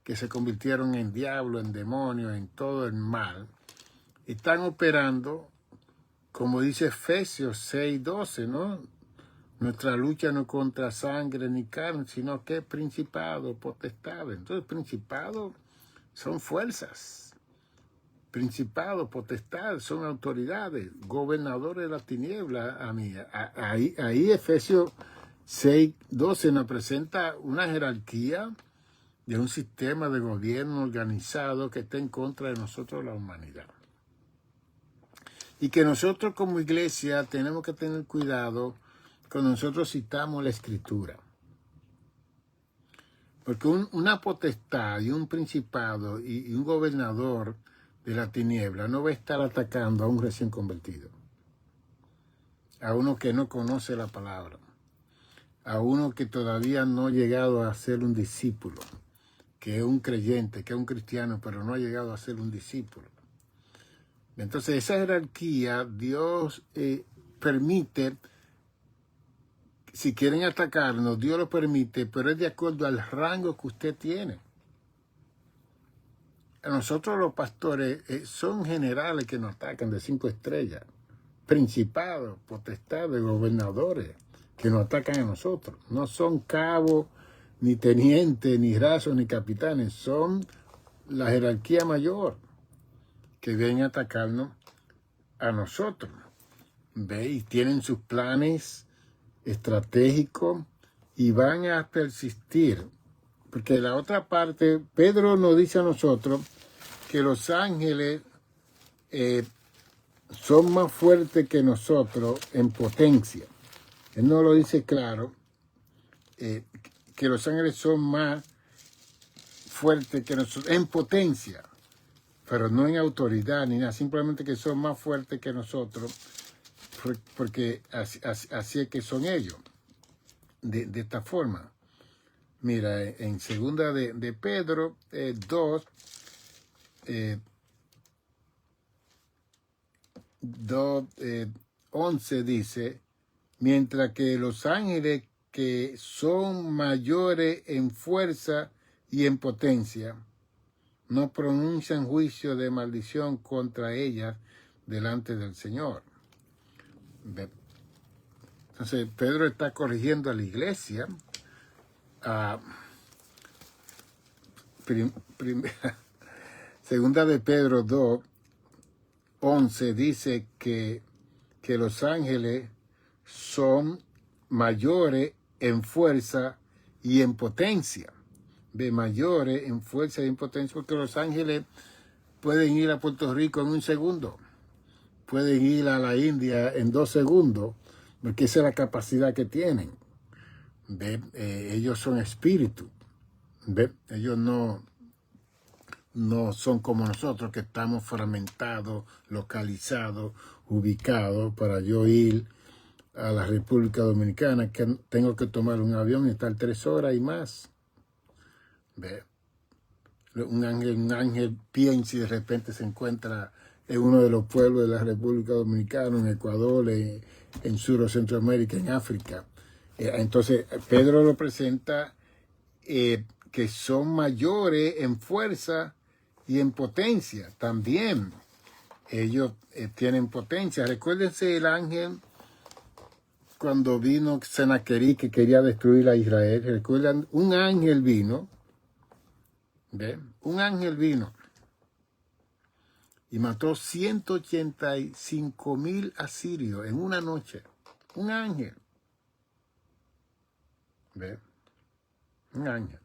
que se convirtieron en diablos, en demonios, en todo el mal, están operando, como dice Efesios 6:12, ¿no? Nuestra lucha no es contra sangre ni carne, sino que es principado, potestad. Entonces, principados son fuerzas. Principados, potestad, son autoridades, gobernadores de la tiniebla. Ahí Efesios 6:12 nos presenta una jerarquía de un sistema de gobierno organizado que está en contra de nosotros, la humanidad. Y que nosotros como iglesia tenemos que tener cuidado cuando nosotros citamos la Escritura. Porque una potestad y un principado y un gobernador de la tiniebla no va a estar atacando a un recién convertido, a uno que no conoce la palabra, a uno que todavía no ha llegado a ser un discípulo, que es un creyente, que es un cristiano, pero no ha llegado a ser un discípulo. Entonces, esa jerarquía Dios permite, si quieren atacarnos, Dios lo permite, pero es de acuerdo al rango que usted tiene. A nosotros los pastores son generales que nos atacan de 5 estrellas, principados, potestades, gobernadores, que nos atacan a nosotros. No son cabos, ni tenientes, ni rasos, ni capitanes, son la jerarquía mayor que vienen a atacarnos a nosotros. ¿Ve? Y tienen sus planes estratégicos y van a persistir. Porque la otra parte, Pedro nos dice a nosotros que los ángeles son más fuertes que nosotros en potencia. Él no lo dice claro, que los ángeles son más fuertes que nosotros en potencia, pero no en autoridad ni nada, simplemente que son más fuertes que nosotros, porque así es que son ellos, de esta forma. Mira, en segunda de Pedro 2, 11 dice, mientras que los ángeles que son mayores en fuerza y en potencia, no pronuncian juicio de maldición contra ellas delante del Señor. Entonces, Pedro está corrigiendo a la iglesia. Segunda de Pedro 2, 11 dice que los ángeles son mayores en fuerza y en potencia. De mayores en fuerza y en potencia, porque los ángeles pueden ir a Puerto Rico en 1 segundo. Pueden ir a la India en 2 segundos, porque esa es la capacidad que tienen. Ellos son espíritus. Ellos no son como nosotros, que estamos fragmentados, localizados, ubicados. Para yo ir a la República Dominicana, que tengo que tomar un avión y estar 3 horas y más. Un ángel piensa y de repente se encuentra en uno de los pueblos de la República Dominicana, en Ecuador, en Sur o Centroamérica, en África. Entonces, Pedro lo presenta que son mayores en fuerza y en potencia. También ellos tienen potencia. Recuérdense el ángel cuando vino Senaquerí, que quería destruir a Israel. Recuerdan, un ángel vino. Un ángel vino y mató 185,000 asirios en una noche. Un ángel. Un ángel.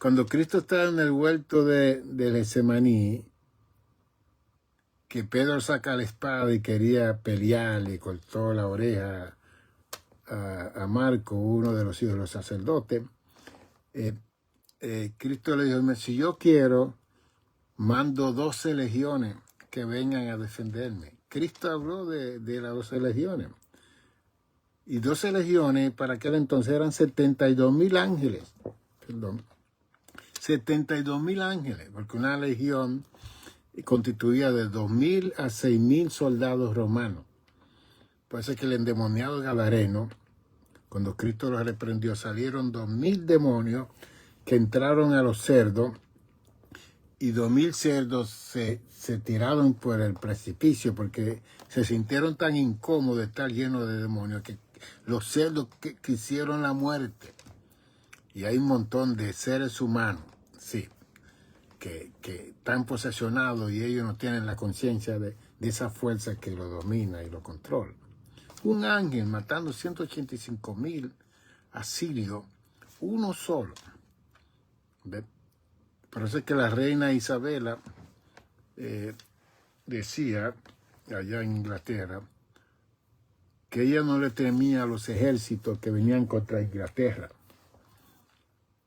Cuando Cristo estaba en el huerto de Getsemaní, que Pedro saca la espada y quería pelear, le cortó la oreja a Marco, uno de los hijos de los sacerdotes, Cristo le dijo, si yo quiero, mando 12 legiones que vengan a defenderme. Cristo habló de las 12 legiones. Y 12 legiones para aquel entonces eran 72,000 ángeles. Perdón. 72,000 ángeles, porque una legión constituía de 2,000 a 6,000 soldados romanos. Por eso es que el endemoniado gadareno, cuando Cristo los reprendió, salieron 2,000 demonios que entraron a los cerdos, y 2,000 cerdos se tiraron por el precipicio porque se sintieron tan incómodos de estar llenos de demonios que los cerdos quisieron la muerte. Y hay un montón de seres humanos, sí, que están posesionados y ellos no tienen la conciencia de esa fuerza que lo domina y lo controla. Un ángel matando 185,000 asirios, uno solo. Por eso es que la reina Isabela decía, allá en Inglaterra, que ella no le temía a los ejércitos que venían contra Inglaterra,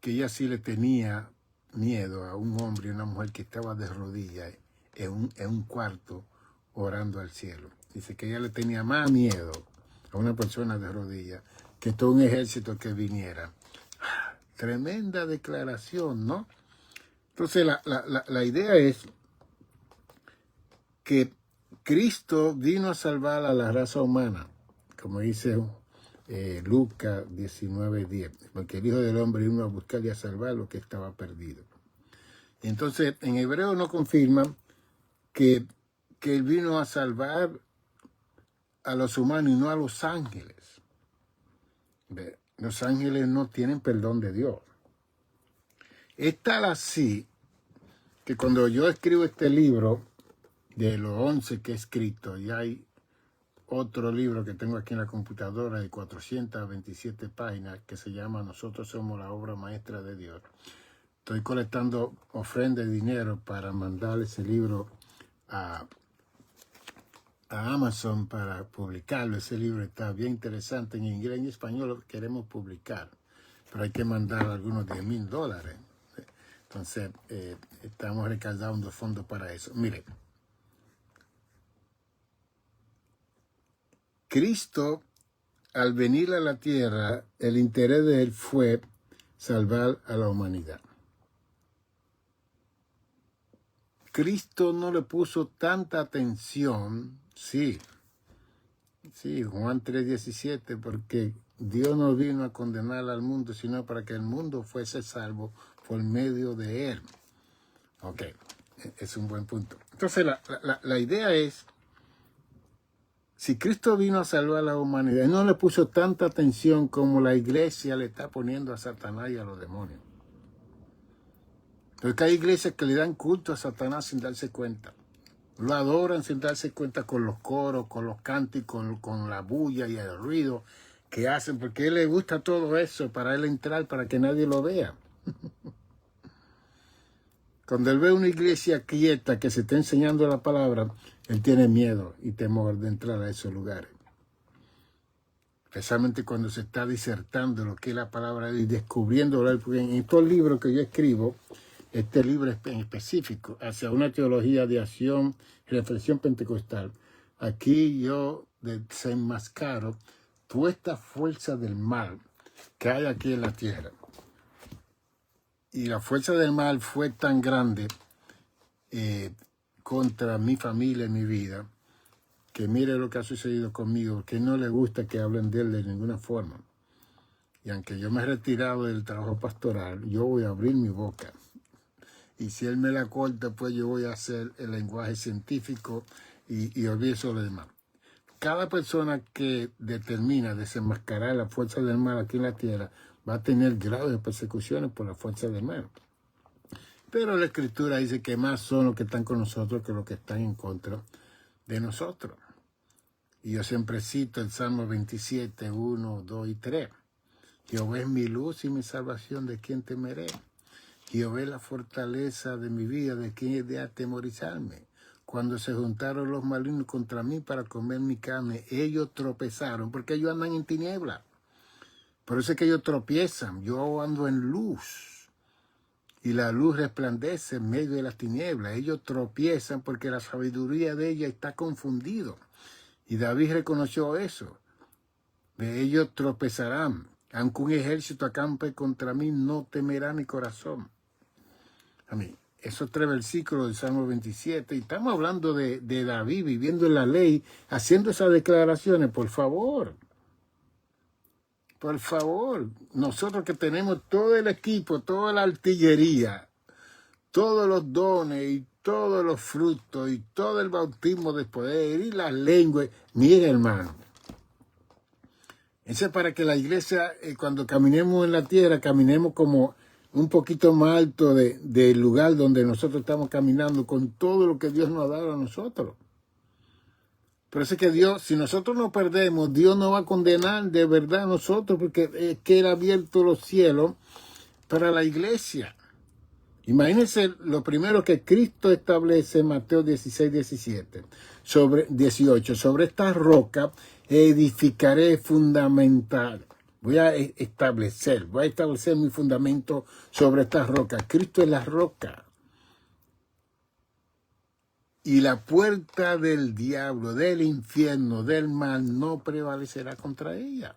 que ella sí le tenía miedo a un hombre y una mujer que estaba de rodillas en un cuarto orando al cielo. Dice que ella le tenía más miedo a una persona de rodillas que todo un ejército que viniera. Tremenda declaración, ¿no? Entonces la idea es que Cristo vino a salvar a la raza humana, como dice Lucas 19:10, porque el Hijo del Hombre vino a buscar y a salvar lo que estaba perdido. Entonces, en hebreo no confirma que Él vino a salvar a los humanos y no a los ángeles. Los ángeles no tienen perdón de Dios. Es tal así que cuando yo escribo este libro, de los 11 que he escrito, y hay otro libro que tengo aquí en la computadora de 427 páginas que se llama Nosotros somos la obra maestra de Dios. Estoy colectando ofrenda de dinero para mandar ese libro a Amazon para publicarlo. Ese libro está bien interesante. En inglés y en español lo queremos publicar, pero hay que mandar algunos $10,000. Entonces, estamos recaudando fondos para eso. Mire, Cristo, al venir a la tierra, el interés de él fue salvar a la humanidad. Cristo no le puso tanta atención, sí, Juan 3:17, porque Dios no vino a condenar al mundo, sino para que el mundo fuese salvo por medio de él. Ok, es un buen punto. Entonces la idea es, si Cristo vino a salvar a la humanidad, no le puso tanta atención como la iglesia le está poniendo a Satanás y a los demonios. Porque hay iglesias que le dan culto a Satanás sin darse cuenta. Lo adoran sin darse cuenta con los coros, con los cánticos, con la bulla y el ruido que hacen, porque a él le gusta todo eso para él entrar, para que nadie lo vea. Cuando él ve una iglesia quieta que se está enseñando la palabra, él tiene miedo y temor de entrar a esos lugares. Especialmente cuando se está disertando lo que es la palabra y descubriéndolo. Porque en estos libros que yo escribo, este libro en específico, hacia una teología de acción y reflexión pentecostal, aquí yo desenmascaro toda esta fuerza del mal que hay aquí en la tierra. Y la fuerza del mal fue tan grande contra mi familia y mi vida, que mire lo que ha sucedido conmigo, que no le gusta que hablen de él de ninguna forma. Y aunque yo me he retirado del trabajo pastoral, yo voy a abrir mi boca. Y si él me la corta, pues yo voy a hacer el lenguaje científico y olvido lo demás. Cada persona que determina desenmascarar la fuerza del mal aquí en la tierra va a tener graves de persecuciones por la fuerza del mal. Pero la Escritura dice que más son los que están con nosotros que los que están en contra de nosotros. Y yo siempre cito el Salmo 27, 1, 2 y 3. Jehová es mi luz y mi salvación, ¿de quién temeré? Jehová es la fortaleza de mi vida, ¿de quién he de atemorizarme? Cuando se juntaron los malignos contra mí para comer mi carne, ellos tropezaron, porque ellos andan en tiniebla. Por eso es que ellos tropiezan. Yo ando en luz, y la luz resplandece en medio de las tinieblas. Ellos tropiezan porque la sabiduría de ella está confundido. Y David reconoció eso. De ellos tropezarán. Aunque un ejército acampe contra mí, no temerá mi corazón. A mí, esos 3 versículos del Salmo 27, y estamos hablando de David viviendo en la ley, haciendo esas declaraciones, por favor. Por favor, nosotros que tenemos todo el equipo, toda la artillería, todos los dones y todos los frutos y todo el bautismo de poder y las lenguas, mire hermano, eso es para que la iglesia, cuando caminemos en la tierra, caminemos como un poquito más alto del lugar donde nosotros estamos caminando, con todo lo que Dios nos ha dado a nosotros. Pero es que Dios, si nosotros nos perdemos, Dios nos va a condenar de verdad a nosotros, porque es que Él ha abierto los cielos para la iglesia. Imagínense lo primero que Cristo establece en Mateo 16, 18. Sobre esta roca edificaré fundamental. Voy a establecer mi fundamento sobre esta roca. Cristo es la roca. Y la puerta del diablo, del infierno, del mal, no prevalecerá contra ella.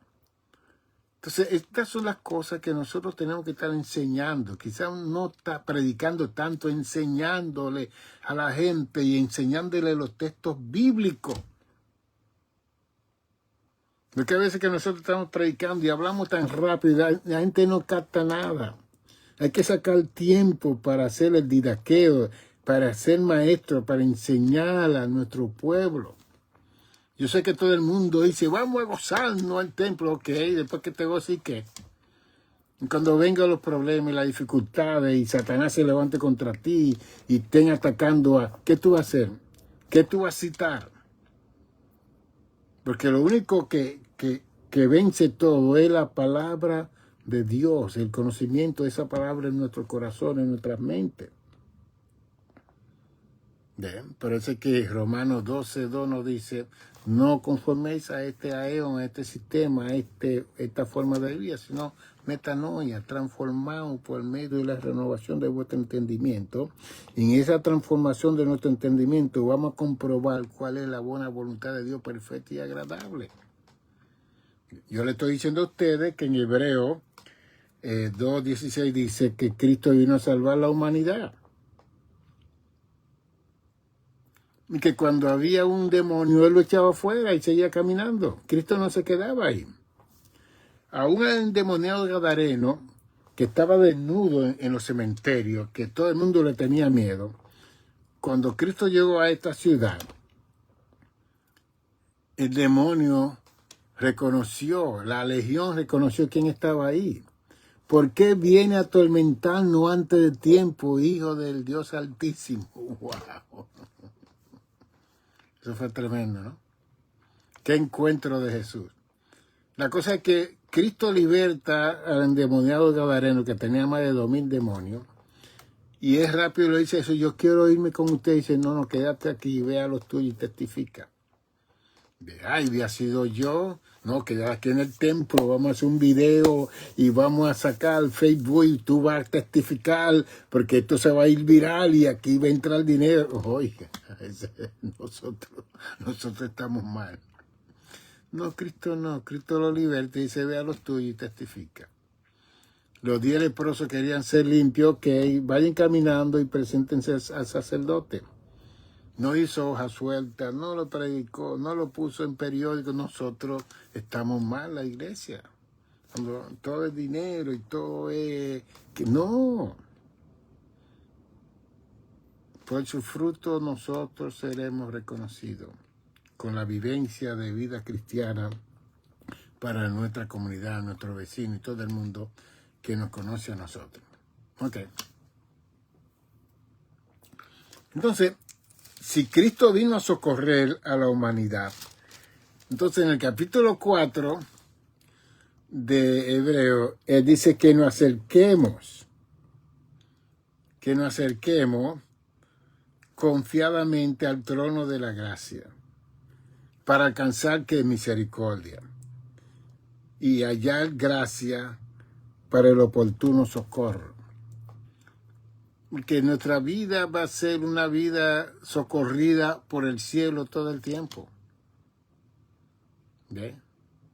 Entonces, estas son las cosas que nosotros tenemos que estar enseñando. Quizás no está predicando tanto, enseñándole a la gente y enseñándole los textos bíblicos. Porque a veces que nosotros estamos predicando y hablamos tan rápido, la gente no capta nada. Hay que sacar tiempo para hacer el didaqueo, para ser maestro, para enseñar a nuestro pueblo. Yo sé que todo el mundo dice, vamos a gozarnos al templo, ok, después que te goces, ¿qué? Y cuando vengan los problemas y las dificultades y Satanás se levante contra ti y estén atacando ¿qué tú vas a hacer? ¿Qué tú vas a citar? Porque lo único que vence todo es la palabra de Dios, el conocimiento de esa palabra en nuestro corazón, en nuestras mentes. Bien, por eso es que Romanos 12:2 nos dice, no conforméis a este aeón, a este sistema, a esta forma de vida, sino metanoia, transformados por medio de la renovación de vuestro entendimiento. Y en esa transformación de nuestro entendimiento vamos a comprobar cuál es la buena voluntad de Dios perfecta y agradable. Yo le estoy diciendo a ustedes que en Hebreo 2:16 dice que Cristo vino a salvar la humanidad. Y que cuando había un demonio, él lo echaba afuera y seguía caminando. Cristo no se quedaba ahí. Aún el endemoniado gadareno, que estaba desnudo en los cementerios, que todo el mundo le tenía miedo, cuando Cristo llegó a esta ciudad, el demonio reconoció, la legión reconoció quién estaba ahí. ¿Por qué viene a atormentarnos antes de tiempo, hijo del Dios Altísimo? ¡Wow! Eso fue tremendo, ¿no? Qué encuentro de Jesús. La cosa es que Cristo liberta al endemoniado gadareno que tenía más de 2000 demonios. Y es rápido le dice eso, yo quiero irme con usted. Y dice, no, quédate aquí, ve a los tuyos y testifica. Ay, había sido yo. No, quédate aquí en el templo, vamos a hacer un video y vamos a sacar Facebook y tú vas a testificar porque esto se va a ir viral y aquí va a entrar dinero. Oiga, nosotros estamos mal. No, Cristo lo liberta y dice, ve a los tuyos y testifica. Los 10 leprosos querían ser limpios, que vayan caminando y preséntense al sacerdote. No hizo hojas sueltas, no lo predicó, no lo puso en periódico. Nosotros estamos mal, la iglesia. Cuando todo es dinero y todo es... No. Por su fruto nosotros seremos reconocidos con la vivencia de vida cristiana para nuestra comunidad, nuestros vecinos y todo el mundo que nos conoce a nosotros. Ok. Entonces, si Cristo vino a socorrer a la humanidad, entonces en el capítulo 4 de Hebreo, él dice que nos acerquemos confiadamente al trono de la gracia para alcanzar que misericordia y hallar gracia para el oportuno socorro. Porque nuestra vida va a ser una vida socorrida por el cielo todo el tiempo. ¿Ve?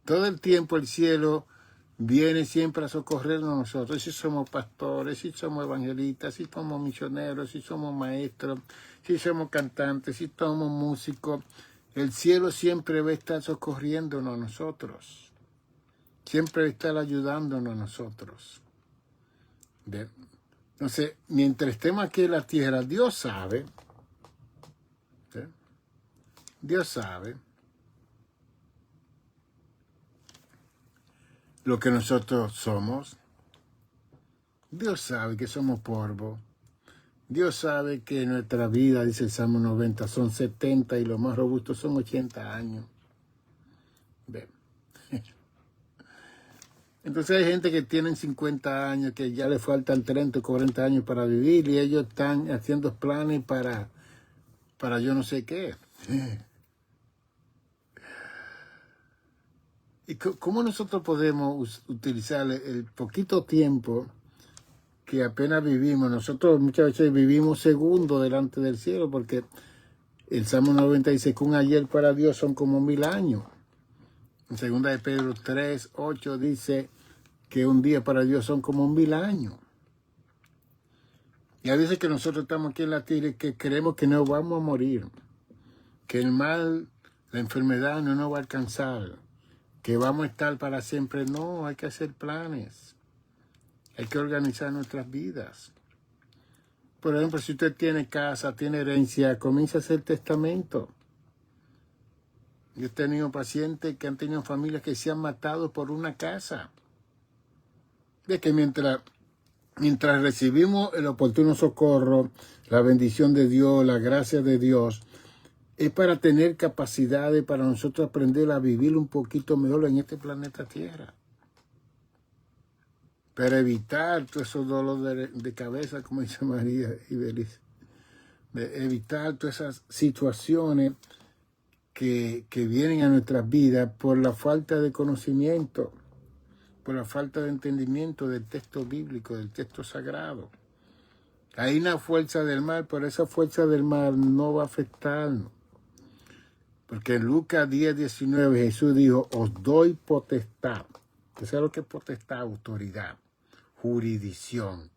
Todo el tiempo el cielo viene siempre a socorrernos a nosotros. Si somos pastores, si somos evangelistas, si somos misioneros, si somos maestros, si somos cantantes, si somos músicos, el cielo siempre va a estar socorriéndonos a nosotros. Siempre va a estar ayudándonos a nosotros. ¿Ve? Entonces, mientras estemos aquí en la tierra, Dios sabe, ¿sí? Dios sabe lo que nosotros somos. Dios sabe que somos polvo. Dios sabe que nuestra vida, dice el Salmo 90, son 70 y los más robustos son 80 años. ¿Ve? Entonces hay gente que tienen 50 años, que ya le faltan 30 o 40 años para vivir y ellos están haciendo planes para yo no sé qué. ¿Y cómo nosotros podemos utilizar el poquito tiempo que apenas vivimos? Nosotros muchas veces vivimos segundos delante del cielo porque el Salmo 90 dice que un ayer para Dios son como 1000 años. En 2 de Pedro 3:8 dice que un día para Dios son como 1000 años. Y a veces que nosotros estamos aquí en la tierra y que creemos que no vamos a morir, que el mal, la enfermedad no nos va a alcanzar, que vamos a estar para siempre. No, hay que hacer planes. Hay que organizar nuestras vidas. Por ejemplo, si usted tiene casa, tiene herencia, comienza a hacer testamento. Yo he tenido pacientes que han tenido familias que se han matado por una casa. De que mientras recibimos el oportuno socorro, la bendición de Dios, la gracia de Dios, es para tener capacidades para nosotros aprender a vivir un poquito mejor en este planeta Tierra. Para evitar todos esos dolores de cabeza, como dice María Ibeliz. De evitar todas esas situaciones que vienen a nuestras vidas por la falta de conocimiento, por la falta de entendimiento del texto bíblico, del texto sagrado. Hay una fuerza del mal, pero esa fuerza del mal no va a afectarnos. Porque en Lucas 10:19 Jesús dijo, os doy potestad. ¿Qué es lo que es potestad? Autoridad, jurisdicción,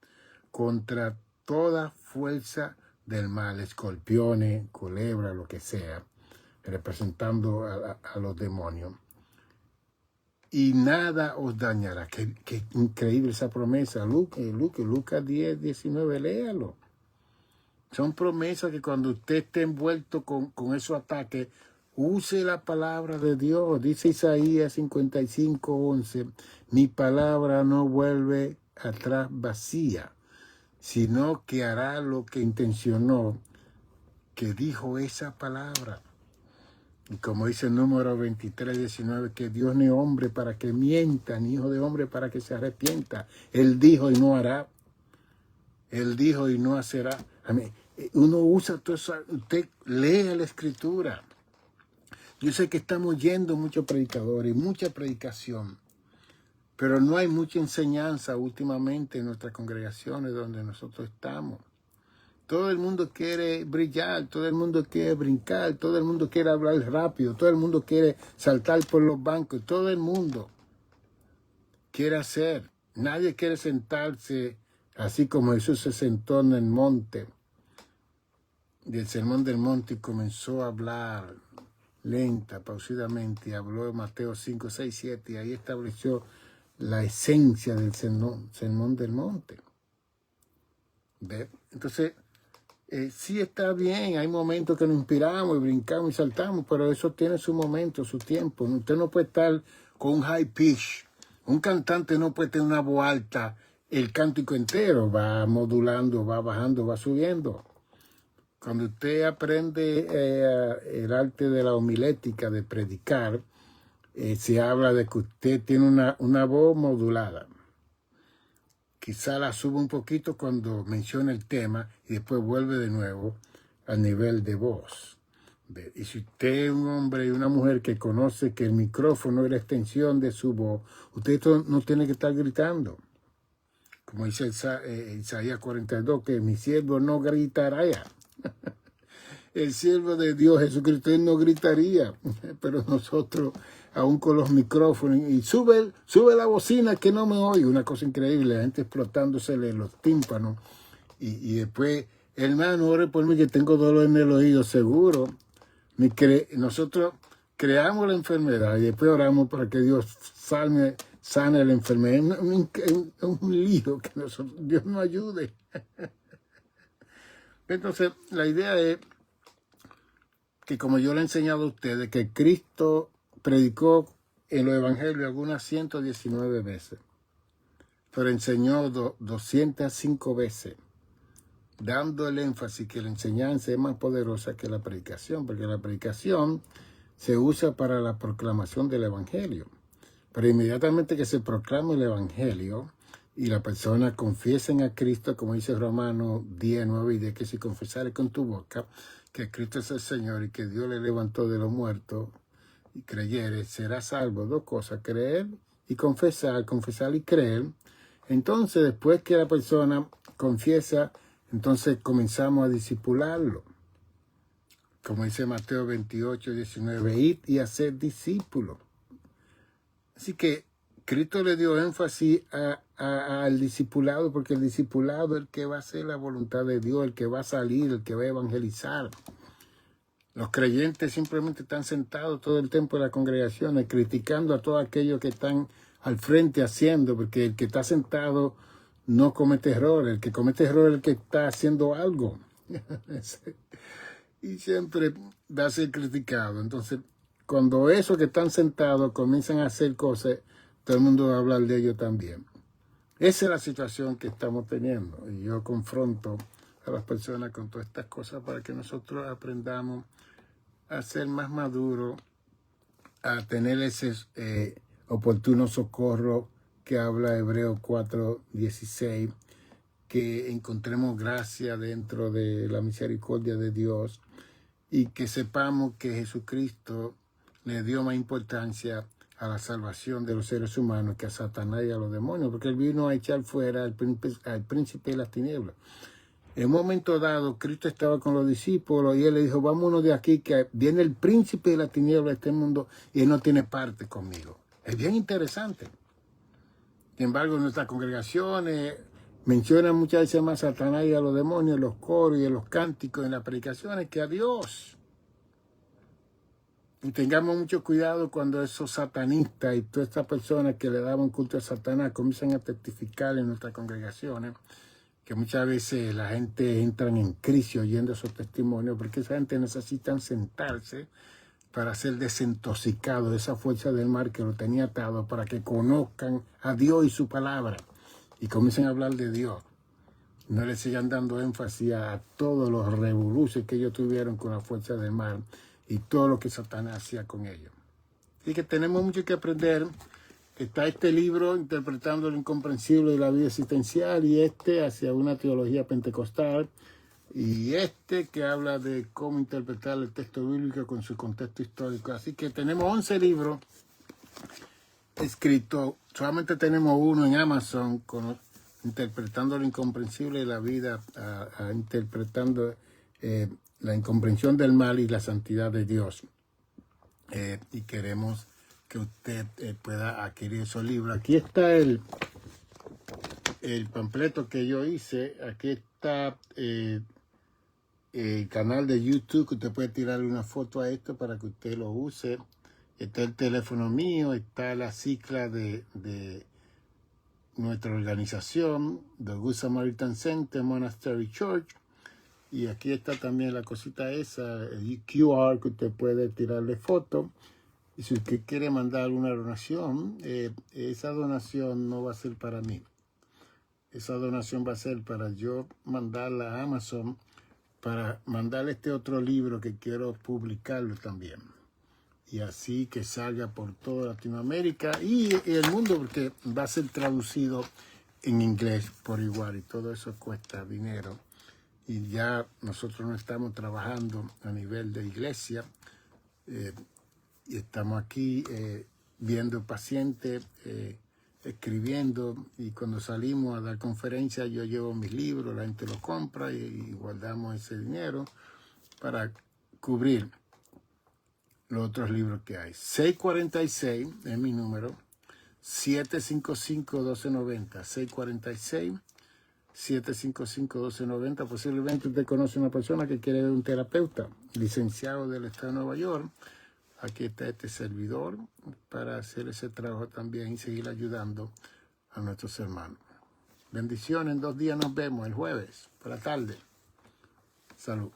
contra toda fuerza del mal, escorpiones, culebras, lo que sea, representando a los demonios. Y nada os dañará. Qué increíble esa promesa. Lucas 10:19, léalo. Son promesas que cuando usted esté envuelto con esos ataques, use la palabra de Dios. Dice Isaías 55:11, mi palabra no vuelve atrás vacía, sino que hará lo que intencionó, que dijo esa palabra. Y como dice el número 23:19, que Dios no es hombre para que mienta, ni hijo de hombre para que se arrepienta. Él dijo y no hará. Él dijo y no hacerá. Uno usa todo eso. Usted lee la Escritura. Yo sé que estamos yendo muchos predicadores, mucha predicación, pero no hay mucha enseñanza últimamente en nuestras congregaciones donde nosotros estamos. Todo el mundo quiere brillar, todo el mundo quiere brincar, todo el mundo quiere hablar rápido, todo el mundo quiere saltar por los bancos, todo el mundo quiere hacer. Nadie quiere sentarse así como Jesús se sentó en el monte, del sermón del monte, y comenzó a hablar lenta, pausadamente, y habló de Mateo 5, 6, 7, y ahí estableció la esencia del sermón del monte. ¿Ve? Entonces, sí está bien, hay momentos que nos inspiramos y brincamos y saltamos, pero eso tiene su momento, su tiempo. Usted no puede estar con un high pitch. Un cantante no puede tener una voz alta el cántico entero. Va modulando, va bajando, va subiendo. Cuando usted aprende el arte de la homilética, de predicar, se habla de que usted tiene una voz modulada. Quizá la suba un poquito cuando menciona el tema y después vuelve de nuevo al nivel de voz. Y si usted es un hombre y una mujer que conoce que el micrófono es la extensión de su voz, usted no tiene que estar gritando. Como dice Isaías 42, que mi siervo no gritará ya. El siervo de Dios, Jesucristo, él no gritaría, pero nosotros, aún con los micrófonos, y sube la bocina que no me oye, una cosa increíble, la gente explotándosele los tímpanos, y después, hermano, ore por mí que tengo dolor en el oído, seguro. Nosotros creamos la enfermedad y después oramos para que Dios sane la enfermedad. Es un lío que Dios nos ayude. Entonces, la idea es que, como yo le he enseñado a ustedes, que Cristo predicó en los evangelios algunas 119 veces, pero enseñó 205 veces, dando el énfasis que la enseñanza es más poderosa que la predicación, porque la predicación se usa para la proclamación del evangelio. Pero inmediatamente que se proclama el evangelio y la persona confiesa a Cristo, como dice Romanos 10:9, y de que si confesares con tu boca que Cristo es el Señor y que Dios le levantó de los muertos y creyere, será salvo. Dos cosas, creer y confesar y creer. Entonces, después que la persona confiesa, entonces comenzamos a discipularlo. Como dice Mateo 28:19, id y hacer discípulos. Así que Cristo le dio énfasis al discipulado, porque el discipulado es el que va a hacer la voluntad de Dios, el que va a salir, el que va a evangelizar. Los creyentes simplemente están sentados todo el tiempo en las congregaciones, criticando a todos aquellos que están al frente haciendo, porque el que está sentado no comete errores, el que comete errores es el que está haciendo algo. Y siempre va a ser criticado. Entonces, cuando esos que están sentados comienzan a hacer cosas, todo el mundo va a hablar de ellos también. Esa es la situación que estamos teniendo. Y yo confronto a las personas con todas estas cosas para que nosotros aprendamos a ser más maduros, a tener ese oportuno socorro que habla Hebreos 4:16, que encontremos gracia dentro de la misericordia de Dios y que sepamos que Jesucristo le dio más importancia a la salvación de los seres humanos que a Satanás y a los demonios, porque él vino a echar fuera al príncipe de las tinieblas. En un momento dado, Cristo estaba con los discípulos y él le dijo, vámonos de aquí, que viene el príncipe de la tiniebla de este mundo y él no tiene parte conmigo. Es bien interesante. Sin embargo, en nuestras congregaciones mencionan muchas veces más a Satanás y a los demonios en los coros y en los cánticos, en las predicaciones, que a Dios. Y tengamos mucho cuidado cuando esos satanistas y todas estas personas que le daban culto a Satanás comienzan a testificar en nuestras congregaciones, que muchas veces la gente entra en crisis oyendo esos testimonios, porque esa gente necesita sentarse para ser desintoxicado de esa fuerza del mal que lo tenía atado, para que conozcan a Dios y su palabra y comiencen a hablar de Dios. No le sigan dando énfasis a todos los revoluciones que ellos tuvieron con la fuerza del mal y todo lo que Satanás hacía con ellos. Así que tenemos mucho que aprender. Está este libro, Interpretando lo Incomprensible de la Vida Existencial, y hacia una teología pentecostal, y que habla de cómo interpretar el texto bíblico con su contexto histórico. Así que tenemos 11 libros escritos. Solamente tenemos uno en Amazon, con Interpretando lo Incomprensible de la Vida, interpretando la incomprensión del mal y la santidad de Dios. Y queremos que usted pueda adquirir esos libros. Aquí está el panfleto que yo hice. Aquí está el canal de YouTube, que usted puede tirarle una foto a esto para que usted lo use. Está el teléfono mío, está la cicla de nuestra organización, The Good Samaritan Center, Monastery Church. Y aquí está también la cosita esa, el QR, que usted puede tirarle foto. Y si usted quiere mandar una donación, esa donación no va a ser para mí. Esa donación va a ser para yo mandarla a Amazon, para mandarle este otro libro que quiero publicarlo también. Y así que salga por toda Latinoamérica y el mundo, porque va a ser traducido en inglés por igual y todo eso cuesta dinero. Y ya nosotros no estamos trabajando a nivel de iglesia. Y estamos aquí viendo pacientes, escribiendo, y cuando salimos a dar conferencias yo llevo mis libros, la gente los compra y guardamos ese dinero para cubrir los otros libros que hay. 646 es mi número, 755-1290, 646-755-1290. Posiblemente usted conoce a una persona que quiere ver un terapeuta, licenciado del estado de Nueva York. Aquí está este servidor para hacer ese trabajo también y seguir ayudando a nuestros hermanos. Bendiciones, en 2 días nos vemos, el jueves, por la tarde. Salud.